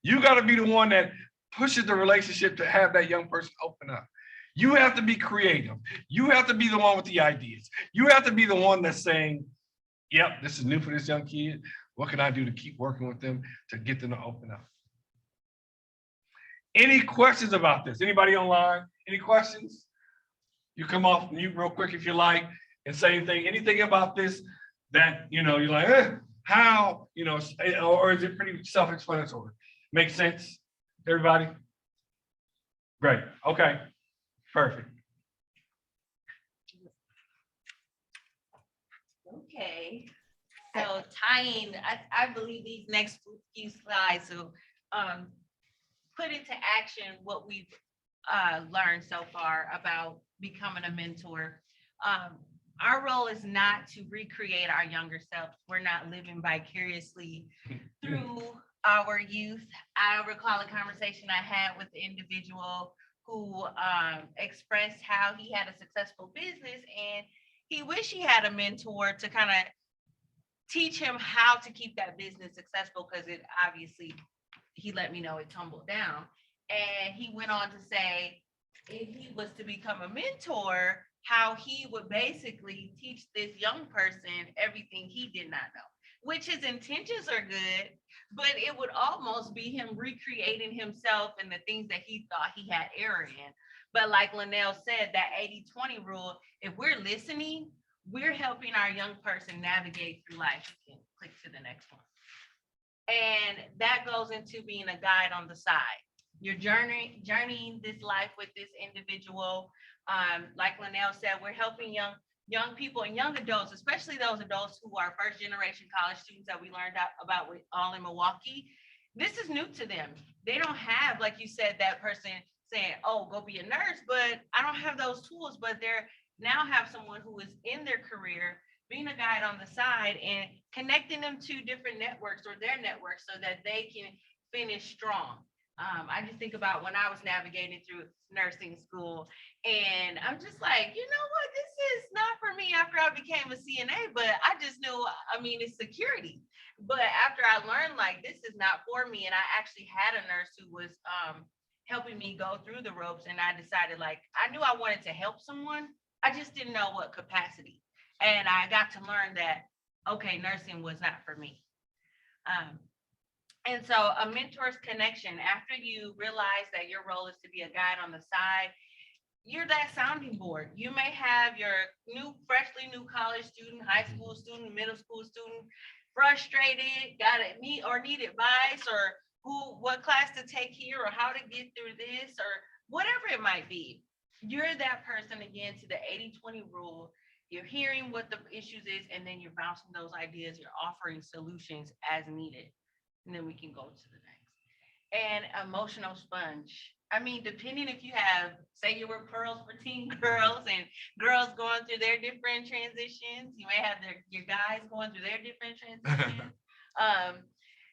You got to be the one that pushes the relationship to have that young person open up. You have to be creative. You have to be the one with the ideas. You have to be the one that's saying, yep, this is new for this young kid. What can I do to keep working with them to get them to open up? Any questions about this? Anybody online? Any questions? You come off mute real quick if you like and say anything about this that, you know, you're like, how, you know, or is it pretty self-explanatory? Make sense, everybody? Great, okay, perfect. Okay, so tying, I believe these next few slides will put into action what we've learned so far about becoming a mentor. Our role is not to recreate our younger selves. We're not living vicariously through our youth. I recall a conversation I had with the individual who expressed how he had a successful business and he wished he had a mentor to kind of teach him how to keep that business successful because it obviously, he let me know it tumbled down. And he went on to say, if he was to become a mentor, how he would basically teach this young person everything he did not know, which his intentions are good, but it would almost be him recreating himself and the things that he thought he had error in. But like Linnell said, that 80-20 rule, if we're listening, we're helping our young person navigate through life. You can click to the next one. And that goes into being a guide on the side. You're journeying this life with this individual. Like Linnell said, we're helping young people and young adults, especially those adults who are first generation college students that we learned about with all in Milwaukee. This is new to them. They don't have, like you said, that person saying, oh, go be a nurse, but I don't have those tools, but they're now have someone who is in their career, being a guide on the side and connecting them to different networks or their networks so that they can finish strong. I just think about when I was navigating through nursing school, and I'm just like, you know what, this is not for me after I became a CNA, but I just knew, I mean, it's security. But after I learned, like, this is not for me, and I actually had a nurse who was helping me go through the ropes, and I decided, like, I knew I wanted to help someone. I just didn't know what capacity. And I got to learn that, okay, nursing was not for me. And so a mentor's connection, after you realize that your role is to be a guide on the side, you're that sounding board. You may have your freshly new college student, high school student, middle school student, frustrated, got to need advice, or what class to take here, or how to get through this, or whatever it might be. You're that person, again, to the 80-20 rule. You're hearing what the issues is, and then you're bouncing those ideas. You're offering solutions as needed. And then we can go to the next. And emotional sponge. I mean, depending if you have, say you were pearls for teen girls and girls going through their different transitions. You may have your guys going through their different transitions.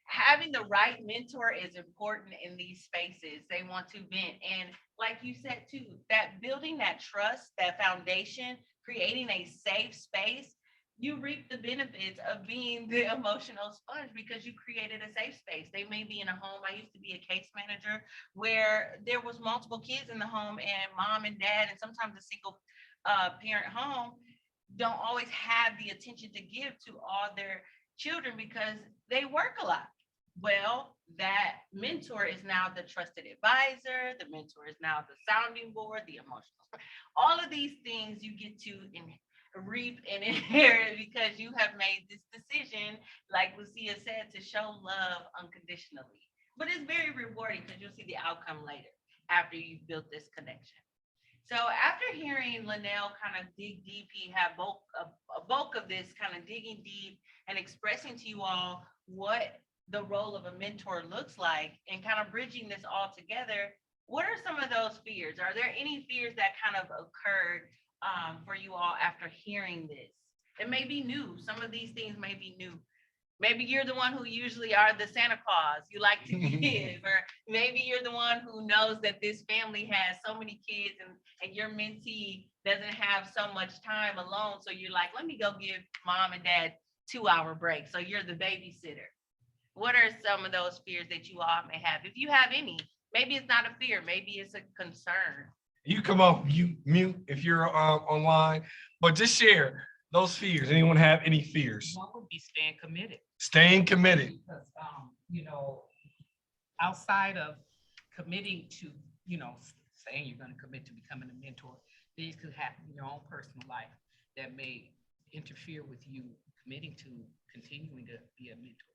Having the right mentor is important in these spaces. They want to vent. And like you said too, that building that trust, that foundation, creating a safe space, you reap the benefits of being the emotional sponge because you created a safe space. They may be in a home. I used to be a case manager where there was multiple kids in the home, and mom and dad, and sometimes a single parent home, don't always have the attention to give to all their children because they work a lot. Well, that mentor is now the trusted advisor. The mentor is now the sounding board, the emotional. All of these things you get to reap and inherit because you have made this decision, like Lucia said, to show love unconditionally. But it's very rewarding because you'll see the outcome later after you've built this connection. So after hearing Linnell kind of dig deep, he had a bulk of this kind of digging deep and expressing to you all what the role of a mentor looks like and kind of bridging this all together. What are some of those fears? Are there any fears that kind of occurred for you all after hearing this? It may be new. Some of these things may be new. Maybe you're the one who usually are the Santa Claus you like to give, or maybe you're the one who knows that this family has so many kids and your mentee doesn't have so much time alone. So you're like, let me go give mom and dad 2-hour break. So you're the babysitter. What are some of those fears that you all may have? If you have any, maybe it's not a fear, maybe it's a concern. You come off mute if you're online, but just share those fears. Anyone have any fears? One would be staying committed. Staying committed. Because, outside of committing to, saying you're going to commit to becoming a mentor, things could happen in your own personal life that may interfere with you committing to continuing to be a mentor.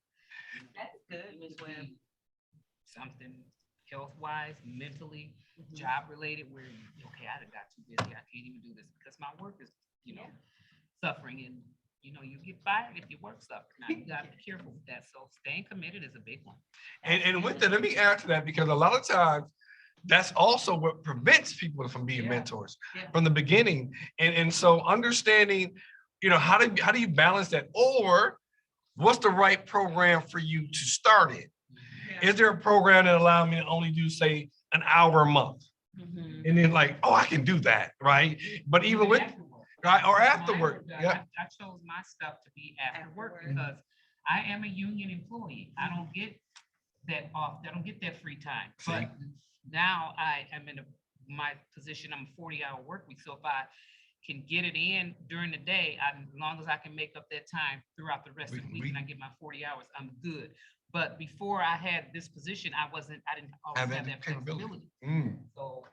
That's good, Ms. Webb. Something health-wise, mentally, job-related, where, okay, I got too busy. I can't even do this because my work is, suffering, and, you get fired if your work suffers. Now, you got to be careful with that. So staying committed is a big one. And with that, let me add to that, because a lot of times that's also what prevents people from being mentors from the beginning. And so understanding, how do you balance that? Or what's the right program for you to start it? Is there a program that allows me to only do, say, an hour a month? And then like, oh, I can do that, right? But even with, right, or afterward. I chose my stuff to be after work because I am a union employee. I don't get that off. I don't get that free time. But now I am in my position. I'm a 40-hour work week. So if I can get it in during the day, as long as I can make up that time throughout the rest of the week and I get my 40 hours, I'm good. But before I had this position, I didn't always have that flexibility. So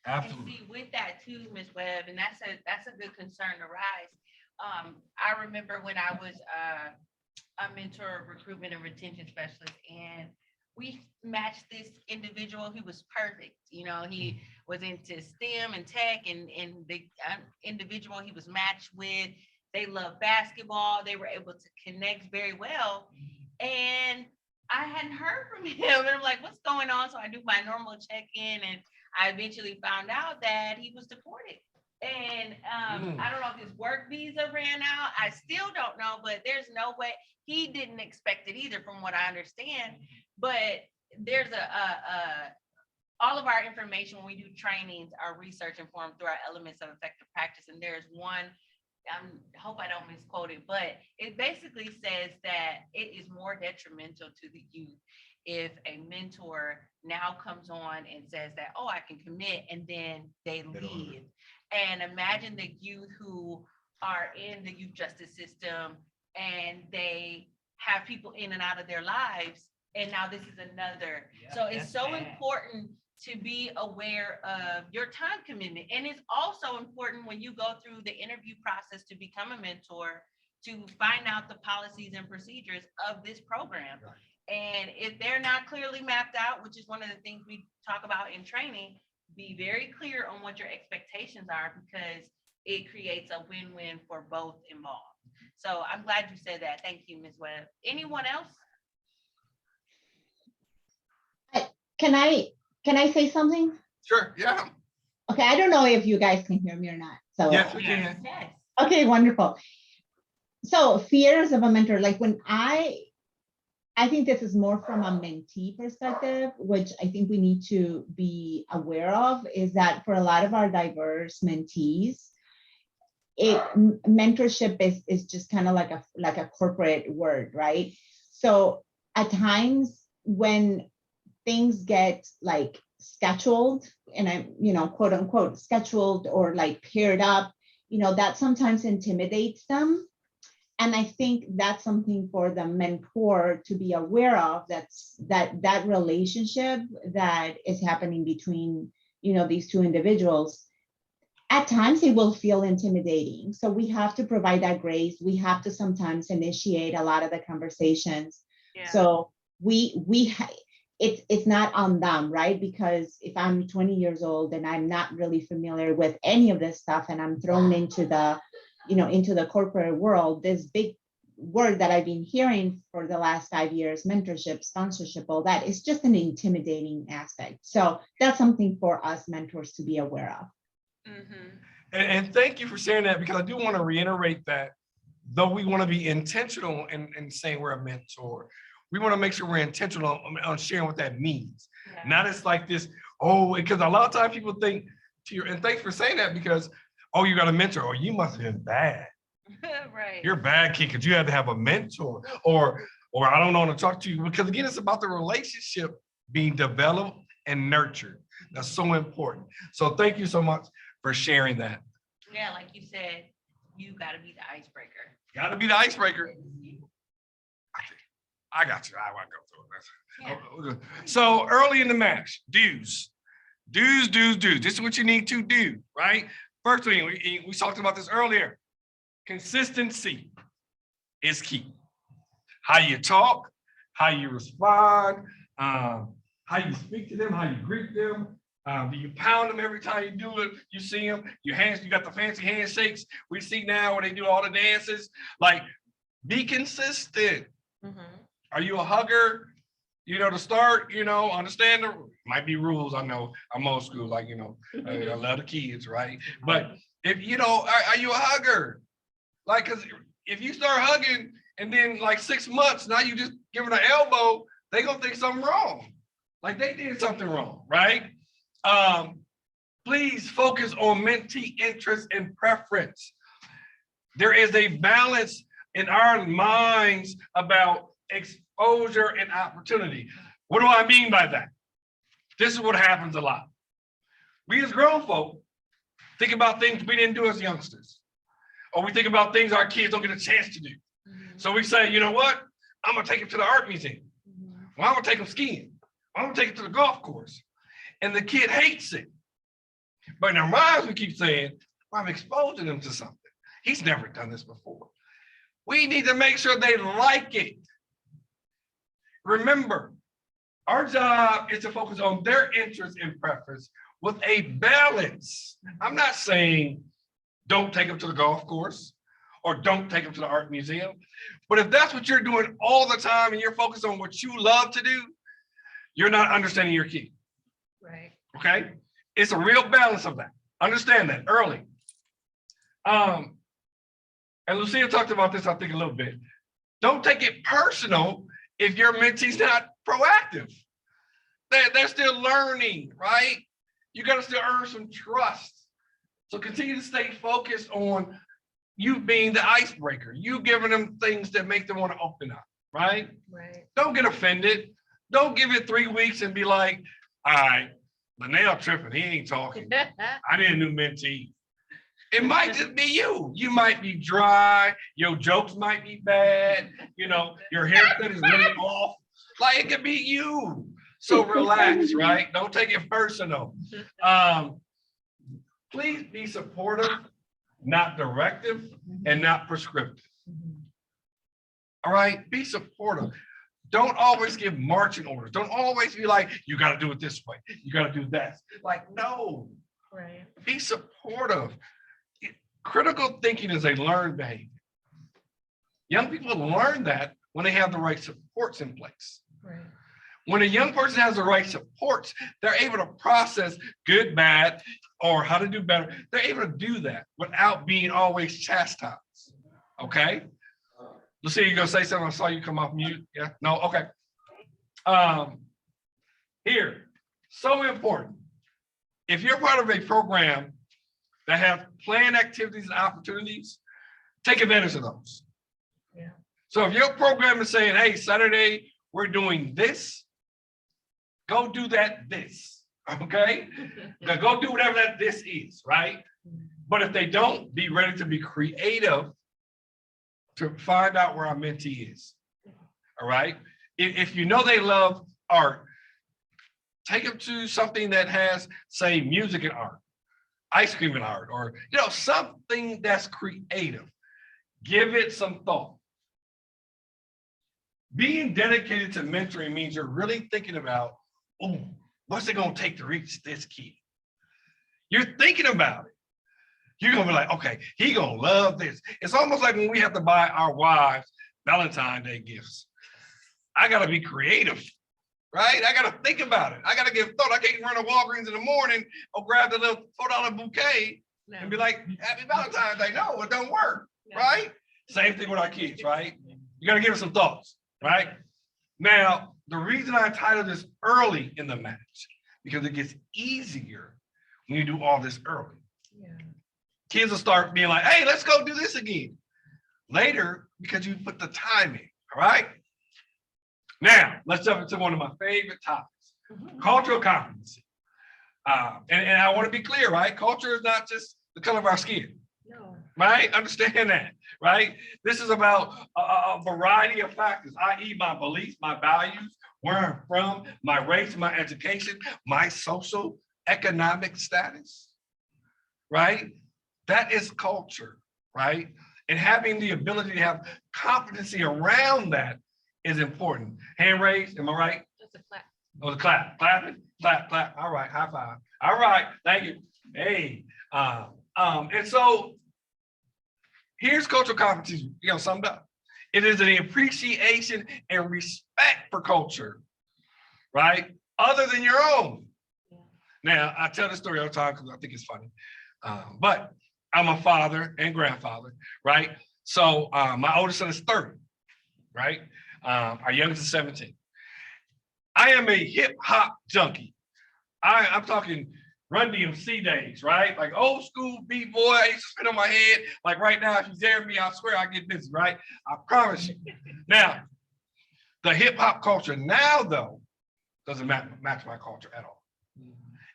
absolutely. And see, with that too, Ms. Webb, and that's a good concern to rise. I remember when I was a mentor, recruitment and retention specialist, and we matched this individual. He was perfect. You know, he was into STEM and tech, and the individual he was matched with, they love basketball. They were able to connect very well. And I hadn't heard from him. And I'm like, what's going on? So I do my normal check-in, and I eventually found out that he was deported. And I don't know if his work visa ran out. I still don't know, but there's no way. He didn't expect it either, from what I understand. But there's all of our information when we do trainings are research informed through our elements of effective practice. And there's one, I hope I don't misquote it, but it basically says that it is more detrimental to the youth if a mentor now comes on and says that, oh, I can commit, and then they leave. And imagine the youth who are in the youth justice system and they have people in and out of their lives. And now this is another. So it's so important to be aware of your time commitment. And it's also important when you go through the interview process to become a mentor, to find out the policies and procedures of this program. Right. And if they're not clearly mapped out, which is one of the things we talk about in training, be very clear on what your expectations are, because it creates a win-win for both involved. So I'm glad you said that. Thank you, Ms. Webb. Anyone else? Can I say something? Sure, yeah. Okay, I don't know if you guys can hear me or not. So Yes, we can. Yes. okay, wonderful. So fears of a mentor, like when I think this is more from a mentee perspective, which I think we need to be aware of, is that for a lot of our diverse mentees, mentorship is just kind of like a corporate word, right? So at times when things get like scheduled, and I, quote unquote, scheduled or like paired up, that sometimes intimidates them. And I think that's something for the mentor to be aware of, that relationship that is happening between, these two individuals. At times it will feel intimidating. So we have to provide that grace. We have to sometimes initiate a lot of the conversations. Yeah. So it's not on them, right? Because if I'm 20 years old and I'm not really familiar with any of this stuff, and I'm thrown into the corporate world, this big word that I've been hearing for the last 5 years, mentorship, sponsorship, all that, is just an intimidating aspect. So that's something for us mentors to be aware of. Mm-hmm. And thank you for sharing that, because I do want to reiterate that though we want to be intentional in saying we're a mentor, we want to make sure we're intentional on sharing what that means. Yeah. Not as like this, because a lot of times people think, and thanks for saying that, because, oh, you got a mentor, or you must have been bad. Right. You're a bad kid because you had to have a mentor, or I don't know how to talk to you, because again, it's about the relationship being developed and nurtured. That's so important. So thank you so much for sharing that. Yeah, like you said, you got to be the icebreaker. Got to be the icebreaker. I got you. I want to go through it. Yeah. So early in the match, do's. This is what you need to do, right? First thing, we talked about this earlier. Consistency is key. How you talk, how you respond, how you speak to them, how you greet them. Do you pound them every time you do it? You see them, your hands, you got the fancy handshakes we see now where they do all the dances. Like, be consistent. Mm-hmm. Are you a hugger? To start, understand there might be rules. I know I'm old school, like, I love the kids, right? But if, are you a hugger? Like, because if you start hugging and then like 6 months, now you just give it an elbow, they gonna think something wrong. Like they did something wrong, right? Please focus on mentee interest and preference. There is a balance in our minds about exposure and opportunity. What do I mean by that? This is what happens a lot. We as grown folk think about things we didn't do as youngsters, or we think about things our kids don't get a chance to do. Mm-hmm. So we say, you know what? I'm gonna take them to the art museum. Mm-hmm. Well, I'm gonna take them skiing. I'm gonna take them to the golf course. And the kid hates it. But in our minds, we keep saying, well, I'm exposing them to something. He's never done this before. We need to make sure they like it. Remember, our job is to focus on their interests and preference with a balance. I'm not saying don't take them to the golf course or don't take them to the art museum. But if that's what you're doing all the time and you're focused on what you love to do, you're not understanding your kid. Right. Okay? It's a real balance of that. Understand that early. And Lucia talked about this, I think, a little bit. Don't take it personal if your mentee's not proactive. They're still learning, right? You got to still earn some trust. So continue to stay focused on you being the icebreaker, you giving them things that make them want to open up, right? Right. Don't get offended. Don't give it 3 weeks and be like, all right, Linnell tripping, he ain't talking. I need a new mentee. It might just be you. You might be dry, your jokes might be bad, you know, your haircut is really off. Like it could be you. So relax, right? Don't take it personal. Please be supportive, not directive, and not prescriptive. All right, be supportive. Don't always give marching orders. Don't always be like, you got to do it this way. You got to do that. Like, no. Right. Be supportive. Critical thinking is a learned behavior. Young people learn that when they have the right supports in place. Right. When a young person has the right supports, they're able to process good, bad, or how to do better. They're able to do that without being always chastised. Okay? Lucia, you gonna say something? I saw you come off mute. Yeah? No? Okay. Here, so important. If you're part of a program that have planned activities and opportunities, take advantage of those. Yeah. So if your program is saying, hey, Saturday, we're doing this, go do that this, okay? Now go do whatever that this is, right? But if they don't, be ready to be creative to find out where our mentee is, all right? If you know they love art, take them to something that has, say, music and art, ice cream and art, or something that's creative. Give it some thought. Being dedicated to mentoring means you're really thinking about, oh, what's it gonna take to reach this kid? You're thinking about it. You're gonna be like, okay, he gonna love this. It's almost like when we have to buy our wives Valentine's Day gifts. I gotta be creative, right? I gotta think about it. I gotta give thought. I can't run to Walgreens in the morning or grab the little $4 bouquet and be like, happy Valentine's Day. No, it don't work, right? Same thing with our kids, right? You gotta give it some thoughts, right? Now, the reason I titled this early in the match, because it gets easier when you do all this early. Yeah. Kids will start being like, hey, let's go do this again. Later, because you put the time in, all right? Now, let's jump into one of my favorite topics, cultural competency. And I want to be clear, right? Culture is not just the color of our skin, No. right? Understand that, right? This is about a variety of factors, i.e. my beliefs, my values, where I'm from, my race, my education, my social, economic status, right? That is culture, right? And having the ability to have competency around that is important. Hand raised, am I right? Just a clap. Oh, the clap, clapping, clap, clap. All right, high five. All right, thank you. Hey, and so here's cultural competency, summed up. It is an appreciation and respect for culture, right? Other than your own. Yeah. Now, I tell this story all the time because I think it's funny, but I'm a father and grandfather, right? So my oldest son is 30, right? Our youngest is 17. I am a hip hop junkie. I'm talking Run DMC days, right? Like old school B-boy, I used to spin on my head. Like right now, if you dare me, I swear I get busy, right? I promise you. Now, the hip hop culture now, though, doesn't match my culture at all.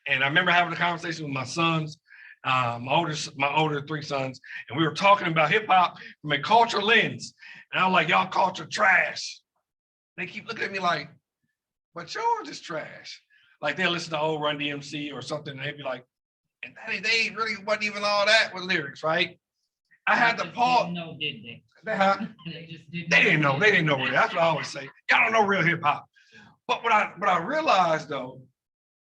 And I remember having a conversation with my sons, my older 3 sons, and we were talking about hip hop from a cultural lens. And I'm like, y'all culture trash. They keep looking at me like, but yours is trash. Like they'll listen to old Run DMC or something, and they'd be like, and they really wasn't even all that with lyrics, right? I had to pause. No, did they? Huh? They just didn't. They didn't know. They didn't know. That's what I always say. Y'all don't know real hip hop. But what I realized though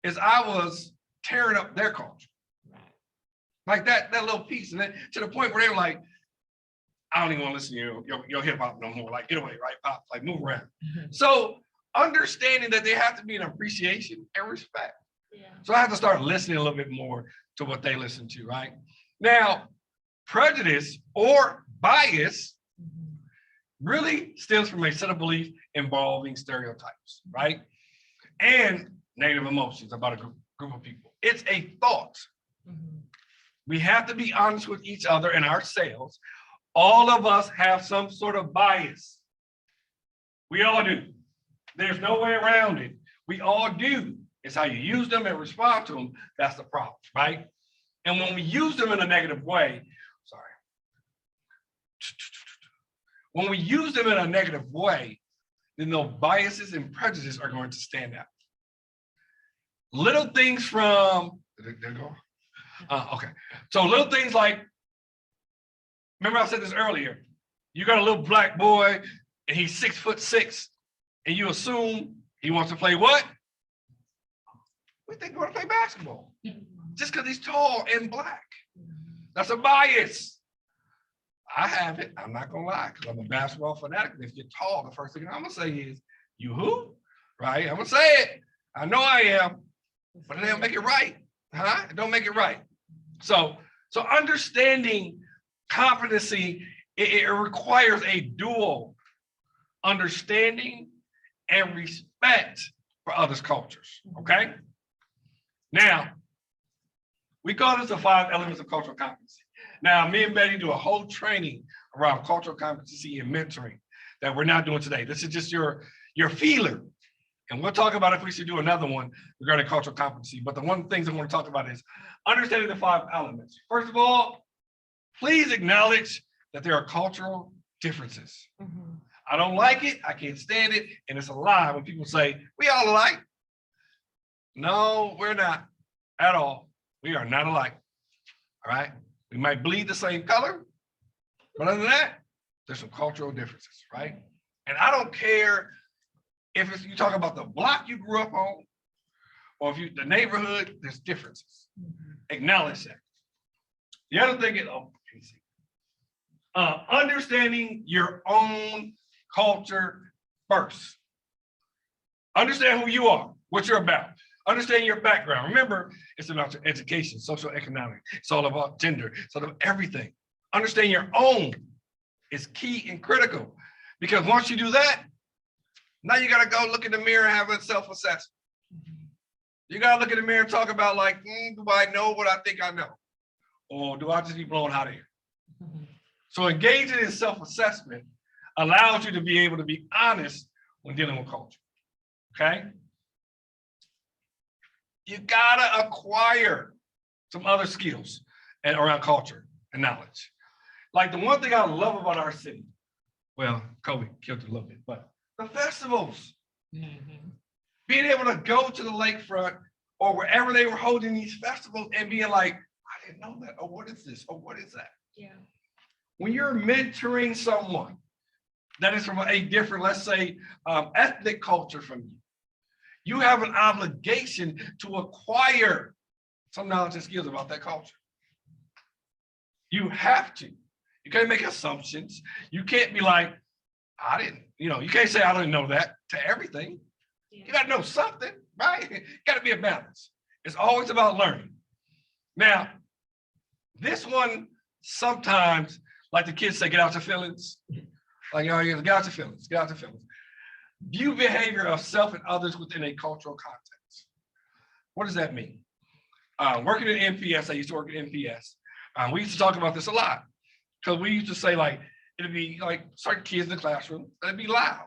is I was tearing up their culture, like that little piece, and then to the point where they were like, "I don't even want to listen to your hip hop no more. Like, get away, right, pop? Like, move around." So understanding that there have to be an appreciation and respect. Yeah. So I have to start listening a little bit more to what they listen to, right? Now, prejudice or bias really stems from a set of beliefs involving stereotypes, right? And negative emotions about a group of people. It's a thought. We have to be honest with each other and ourselves. All of us have some sort of bias. We all do. There's no way around it. We all do. It's how you use them and respond to them. That's the problem, right? And when we use them in a negative way, when we use them in a negative way, then those biases and prejudices are going to stand out. Little things from, there go. Okay, so little things like, remember I said this earlier, you got a little black boy and he's 6'6", and you assume he wants to play what? We think he wants to play basketball. Just because he's tall and black. That's a bias. I have it, I'm not gonna lie, because I'm a basketball fanatic. If you're tall, the first thing I'm gonna say is, you who? Right? I'm gonna say it. I know I am, but it don't make it right. Huh? It don't make it right. So understanding competency, it requires a dual understanding and respect for others' cultures. Okay? Now, we call this the 5 elements of cultural competency. Now, me and Betty do a whole training around cultural competency and mentoring that we're not doing today. This is just your feeler. And we'll talk about if we should do another one regarding cultural competency. But the one things I want to talk about is understanding the 5 elements. First of all, please acknowledge that there are cultural differences. I don't like it, I can't stand it, and it's a lie when people say, we all alike. No, we're not at all. We are not alike, all right? We might bleed the same color, but other than that, there's some cultural differences, right? And I don't care if you talk about the block you grew up on, or if the neighborhood, there's differences. Acknowledge that. The other thing is, understanding your own culture first. Understand who you are, what you're about. Understand your background. Remember, it's about your education, social, economic. It's all about gender. It's all about everything. Understand your own is key and critical, because once you do that, now you got to go look in the mirror and have a self-assessment. You got to look in the mirror and talk about like, do I know what I think I know? Or do I just be blown out of here? So engaging in self-assessment allows you to be able to be honest when dealing with culture, okay? You gotta acquire some other skills and around culture and knowledge. Like the one thing I love about our city, well, COVID killed it a little bit, but the festivals. Being able to go to the lakefront or wherever they were holding these festivals and being like, I didn't know that, or what is this, or what is that? Yeah. When you're mentoring someone that is from a different, let's say, ethnic culture from you, you have an obligation to acquire some knowledge and skills about that culture. You have to. You can't make assumptions. You can't be like, I didn't, you can't say I didn't know that to everything. Yeah. You gotta know something, right? Gotta be a balance. It's always about learning. Now, this one, sometimes, like the kids say, get out your feelings. Like, get out your feelings, get out your feelings. View behavior of self and others within a cultural context. What does that mean? Working at NPS, I used to work at NPS. We used to talk about this a lot, because we used to say like, it'd be like certain kids in the classroom, it'd be loud.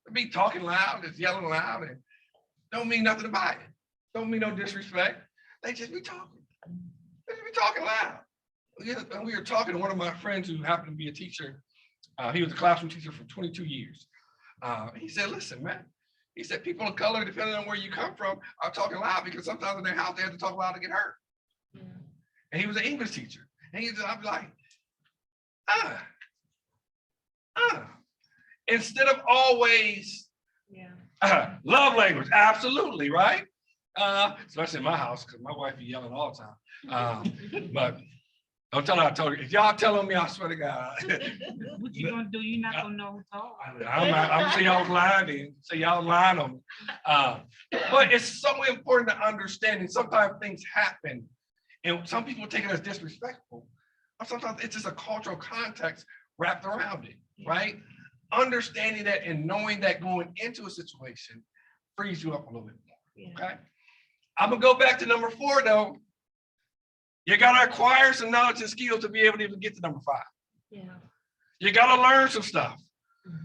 It'd be talking loud, just yelling loud, and don't mean nothing about it. Don't mean no disrespect. They just be talking. They just be talking loud. We were talking to one of my friends who happened to be a teacher. He was a classroom teacher for 22 years. He said, listen, man, he said, people of color, depending on where you come from, are talking loud because sometimes in their house, they have to talk loud to get heard. And he was an English teacher. And I'd be like, Instead of always love language, absolutely, right? Especially in my house, because my wife be yelling all the time. But don't tell her I told you. If y'all telling me, I swear to God. What you gonna do? You're not gonna know who told. I'm gonna say y'all lying then. Say y'all lying on me. But it's so important to understand, and sometimes things happen, and some people take it as disrespectful. Or sometimes it's just a cultural context wrapped around it, right? Understanding that and knowing that going into a situation frees you up a little bit more. Okay. I'm gonna go back to number 4 though. You gotta acquire some knowledge and skills to be able to even get to number 5. You gotta learn some stuff.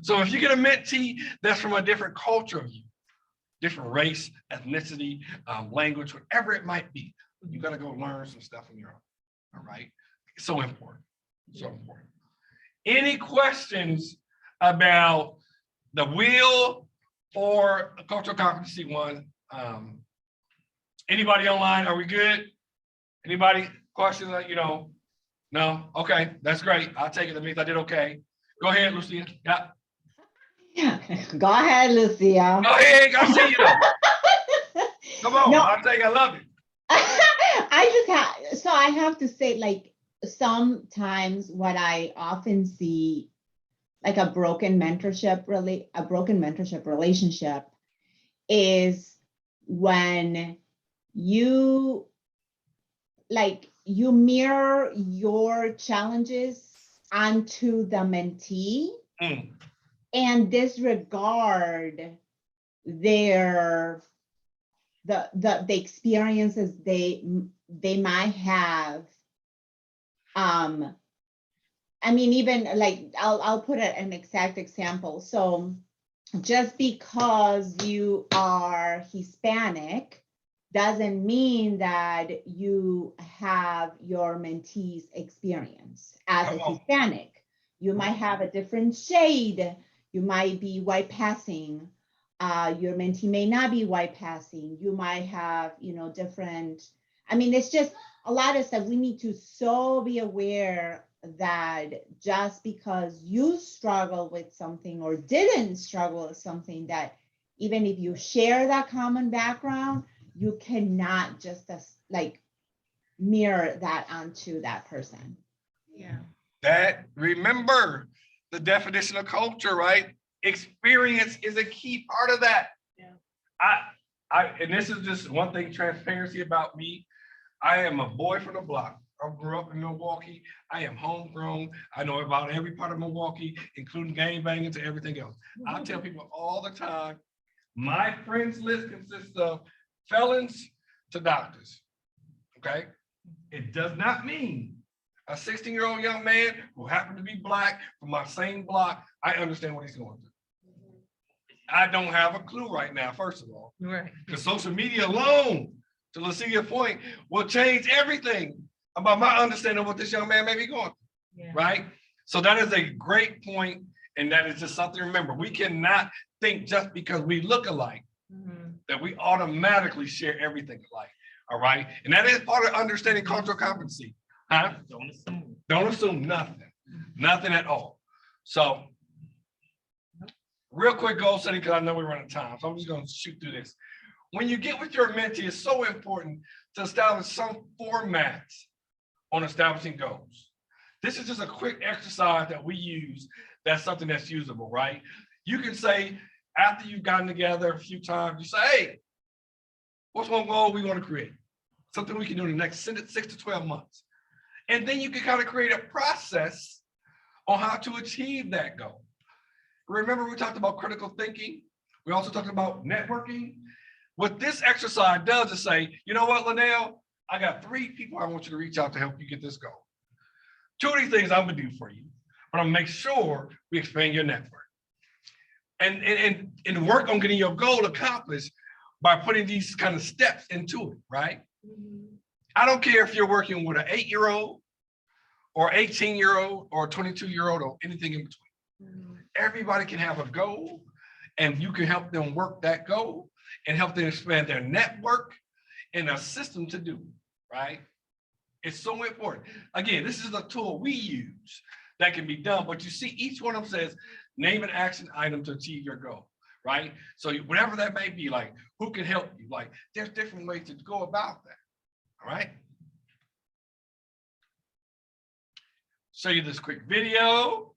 So if you get a mentee that's from a different culture of you, different race, ethnicity, language, whatever it might be, you gotta go learn some stuff on your own. All right. It's so important. So important. Any questions about the will or cultural competency 1? Anybody online? Are we good? Anybody questions? No? Okay, that's great. I'll take it. That means I did okay. Go ahead, Lucia. Yeah. Go ahead, Lucia. Go ahead. I see you though. Come on. No. I'll take it. I love it. I have to say, like, sometimes what I often see, like a broken mentorship relationship is when you mirror your challenges onto the mentee and disregard the experiences they might have. I mean, even like, I'll put an exact example. So just because you are Hispanic doesn't mean that you have your mentee's experience as a Hispanic. You might have a different shade. You might be white passing. Your mentee may not be white passing. You might have, different. I mean, it's just a lot of stuff. We need to so be aware that just because you struggle with something or didn't struggle with something, that even if you share that common background, you cannot just mirror that onto that person. Remember the definition of culture, right? Experience is a key part of that. And this is just one thing, transparency about me. I am a boy from the block. I grew up in Milwaukee. I am homegrown. I know about every part of Milwaukee, including gangbanging to everything else. I tell people all the time, my friends list consists of felons to doctors, okay? It does not mean a 16-year-old young man who happened to be Black from my same block, I understand what he's going through. I don't have a clue right now, first of all. Right. Because social media alone, to Lucia's point, will change everything about my understanding of what this young man may be going through, right? So that is a great point, and that is just something to remember. We cannot think just because we look alike that we automatically share everything alike, all right? And that is part of understanding cultural competency, huh? Don't assume nothing at all. So real quick goal setting, because I know we're running time, so I'm just gonna shoot through this. When you get with your mentee, it's so important to establish some formats on establishing goals. This is just a quick exercise that we use that's something that's usable, right? You can say, after you've gotten together a few times, you say, hey, what's one goal we want to create? Something we can do in the next 6 to 12 months. And then you can kind of create a process on how to achieve that goal. Remember, we talked about critical thinking. We also talked about networking. What this exercise does is say, you know what, Linnell, I got 3 people I want you to reach out to help you get this goal. 2 of these things I'm gonna do for you, but I'm gonna make sure we expand your network. And work on getting your goal accomplished by putting these kind of steps into it, right? I don't care if you're working with an 8-year-old or 18-year-old or 22-year-old or anything in between. Everybody can have a goal, and you can help them work that goal and help them expand their network and a system to do, right? It's so important. Again, this is a tool we use that can be done, but you see each one of them says, name an action item to achieve your goal, right? So whatever that may be, like, who can help you? Like, there's different ways to go about that, all right? Show you this quick video.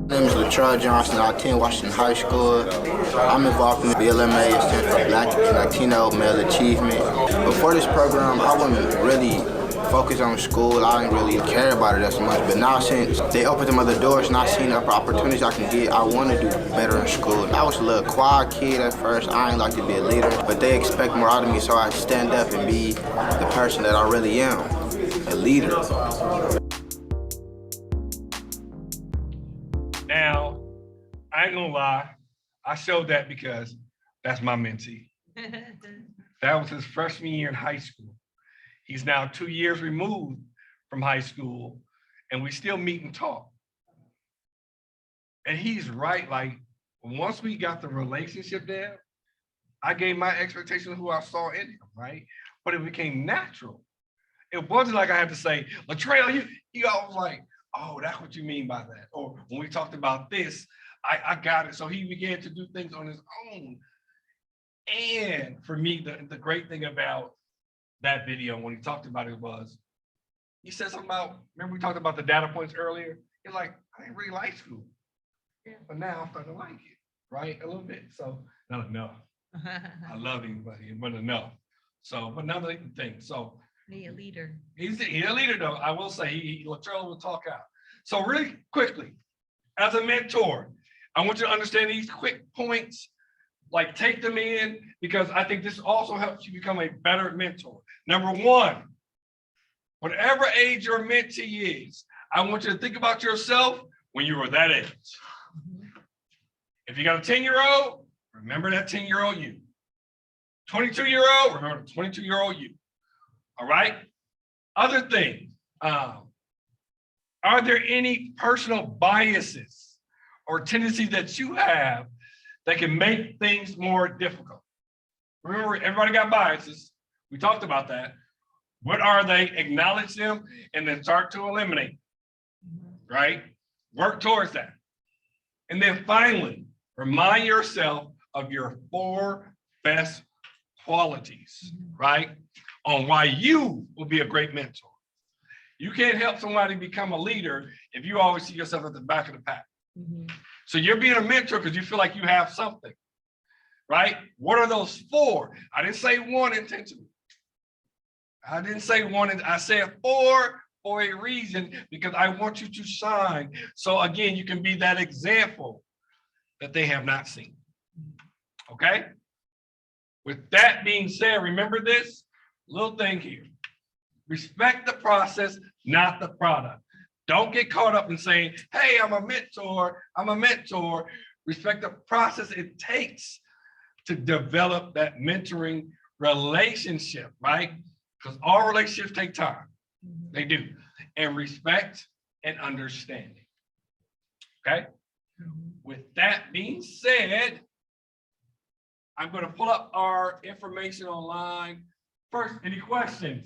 My name is Latrell Johnson. I attend Washington High School. I'm involved in the BLMA, it stands for Black and Latino Male Achievement. Before this program, I wasn't really focused on school. I didn't really care about it as much. But now since they opened some other doors and I seen the opportunities I can get, I want to do better in school. I was a little quiet kid at first. I ain't like to be a leader, but they expect more out of me, so I stand up and be the person that I really am, a leader. Now, I ain't gonna lie, I showed that because that's my mentee. That was his freshman year in high school. He's now 2 years removed from high school, and we still meet and talk. And he's right, like, once we got the relationship there, I gave my expectation of who I saw in him, right? But it became natural. It wasn't like I had to say, Latrell, you always like, oh, that's what you mean by that. Or when we talked about this, I got it. So he began to do things on his own. And for me, the great thing about that video when he talked about it was, he said something about, remember we talked about the data points earlier? He's like, I didn't really like school. Yeah, but now I'm starting to like it, right? A little bit. So not enough. I love him, but it wasn't enough. So, but another thing. So Be a leader. he's a leader though. I will say Latrell will talk out. So really quickly, as a mentor, I want you to understand these quick points, like take them in, because I think this also helps you become a better mentor. Number one, whatever age your mentee is, I want you to think about yourself when you were that age. If you got a 10-year-old, remember that 10-year-old you. 22-year-old, remember the 22-year-old you. All right. Other things. Are there any personal biases or tendencies that you have that can make things more difficult? Remember, everybody got biases. We talked about that. What are they? Acknowledge them and then start to eliminate, right? Work towards that. And then finally, remind yourself of your 4 best qualities, right? On why you will be a great mentor. You can't help somebody become a leader if you always see yourself at the back of the pack. So you're being a mentor because you feel like you have something, right? What are those 4? I didn't say 1 intentionally. I didn't say 1, I said 4 for a reason, because I want you to shine. So again, you can be that example that they have not seen, okay? With that being said, remember this little thing here. Respect the process, not the product. Don't get caught up in saying, hey, I'm a mentor, I'm a mentor. Respect the process it takes to develop that mentoring relationship, right? Because all relationships take time. They do. And respect and understanding. Okay? With that being said, I'm going to pull up our information online. First, any questions?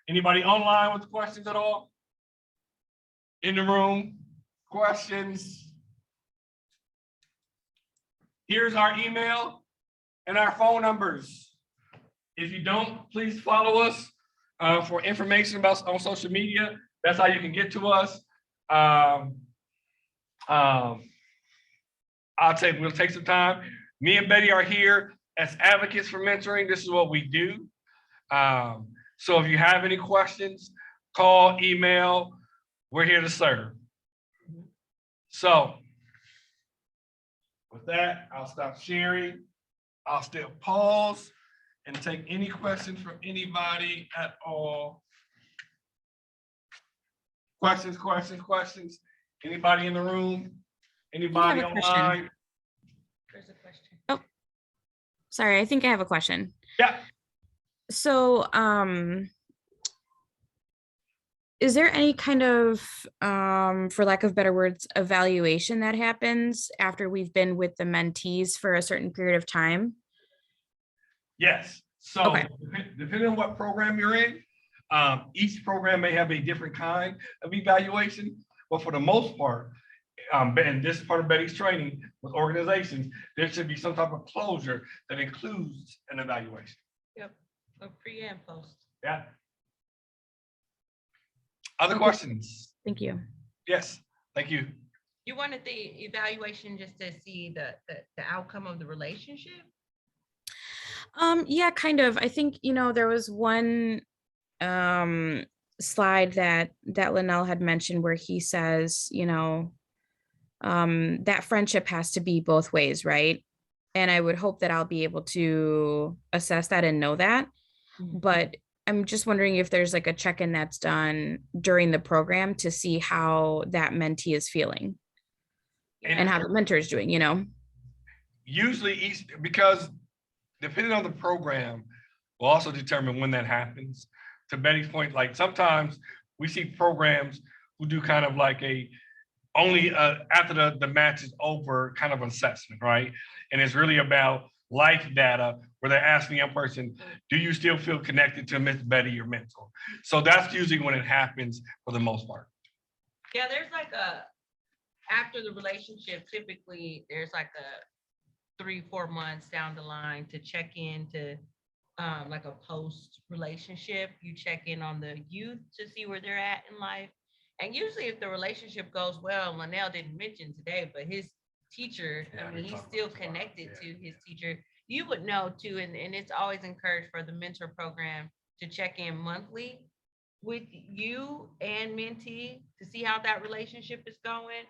Anybody online with questions at all? In the room? Questions? Here's our email and our phone numbers. If you don't, please follow us for information about on social media. That's how you can get to us. We'll take some time. Me and Betty are here as advocates for mentoring. This is what we do. So if you have any questions, call, email, we're here to serve. So with that, I'll stop sharing. I'll still pause and take any questions from anybody at all. Questions, questions, questions. Anybody in the room? Anybody I have a question. online? There's a question. Oh, sorry, I think I have a question. Yeah. So, is there any kind of, for lack of better words, evaluation that happens after we've been with the mentees for a certain period of time? Yes, so Okay. depending on what program you're in, each program may have a different kind of evaluation, but for the most part, and this is part of Betty's training with organizations, there should be some type of closure that includes an evaluation. A pre and post. Yeah. Other Okay. questions? Thank you. Yes, thank you. You wanted the evaluation just to see the outcome of the relationship? Yeah, kind of. I think, there was one slide that Linnell had mentioned where he says, that friendship has to be both ways, right? And I would hope that I'll be able to assess that and know that. But I'm just wondering if there's like a check-in that's done during the program to see how that mentee is feeling and how the mentor is doing, Usually because depending on the program, will also determine when that happens. To Betty's point, like sometimes we see programs who do kind of like only after the match is over kind of assessment, right? And it's really about life data where they're asking a young person, do you still feel connected to Miss Betty, your mentor? So that's usually when it happens for the most part. Yeah, there's like after the relationship, typically there's like a 3-4 months down the line to check in to like a post relationship. You check in on the youth to see where they're at in life. And usually if the relationship goes well, Linnell didn't mention today, but his teacher, he's still connected to his teacher. You would know too, and it's always encouraged for the mentor program to check in monthly with you and mentee to see how that relationship is going.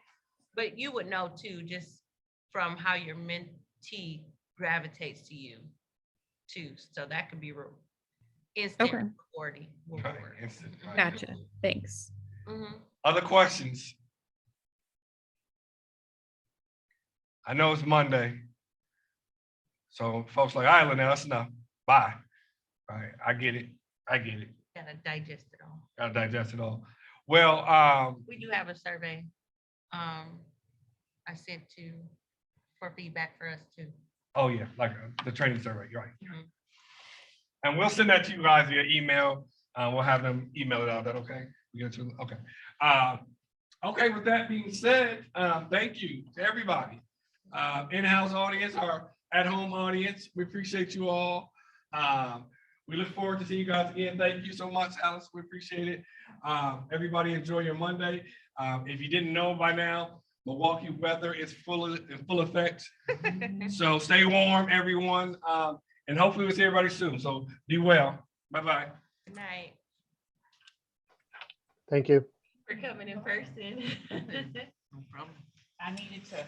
But you would know too, just from how your mentee gravitates to you too. So that could be instant Okay. rewarding. Right, instant, right. Gotcha. Thanks. Other questions? I know it's Monday. So folks like, all right, Linnell, that's enough. Bye. All right, I get it. Gotta digest it all. Gotta digest it all. Well, We do have a survey. I sent for feedback for us too. oh yeah, like the training survey, you're right. Mhm. And we'll send that to you guys via email. We'll have them email it out. That okay? We get to okay. Okay, with that being said, thank you to everybody. In-house audience, our at-home audience, we appreciate you all. We look forward to seeing you guys again. Thank you so much, Alice. We appreciate it. Everybody enjoy your Monday. If you didn't know by now, Milwaukee weather is in full effect. So stay warm, everyone. And hopefully we'll see everybody soon. So be well. Bye-bye. Good night. Thank you. For coming in person. No problem. I needed to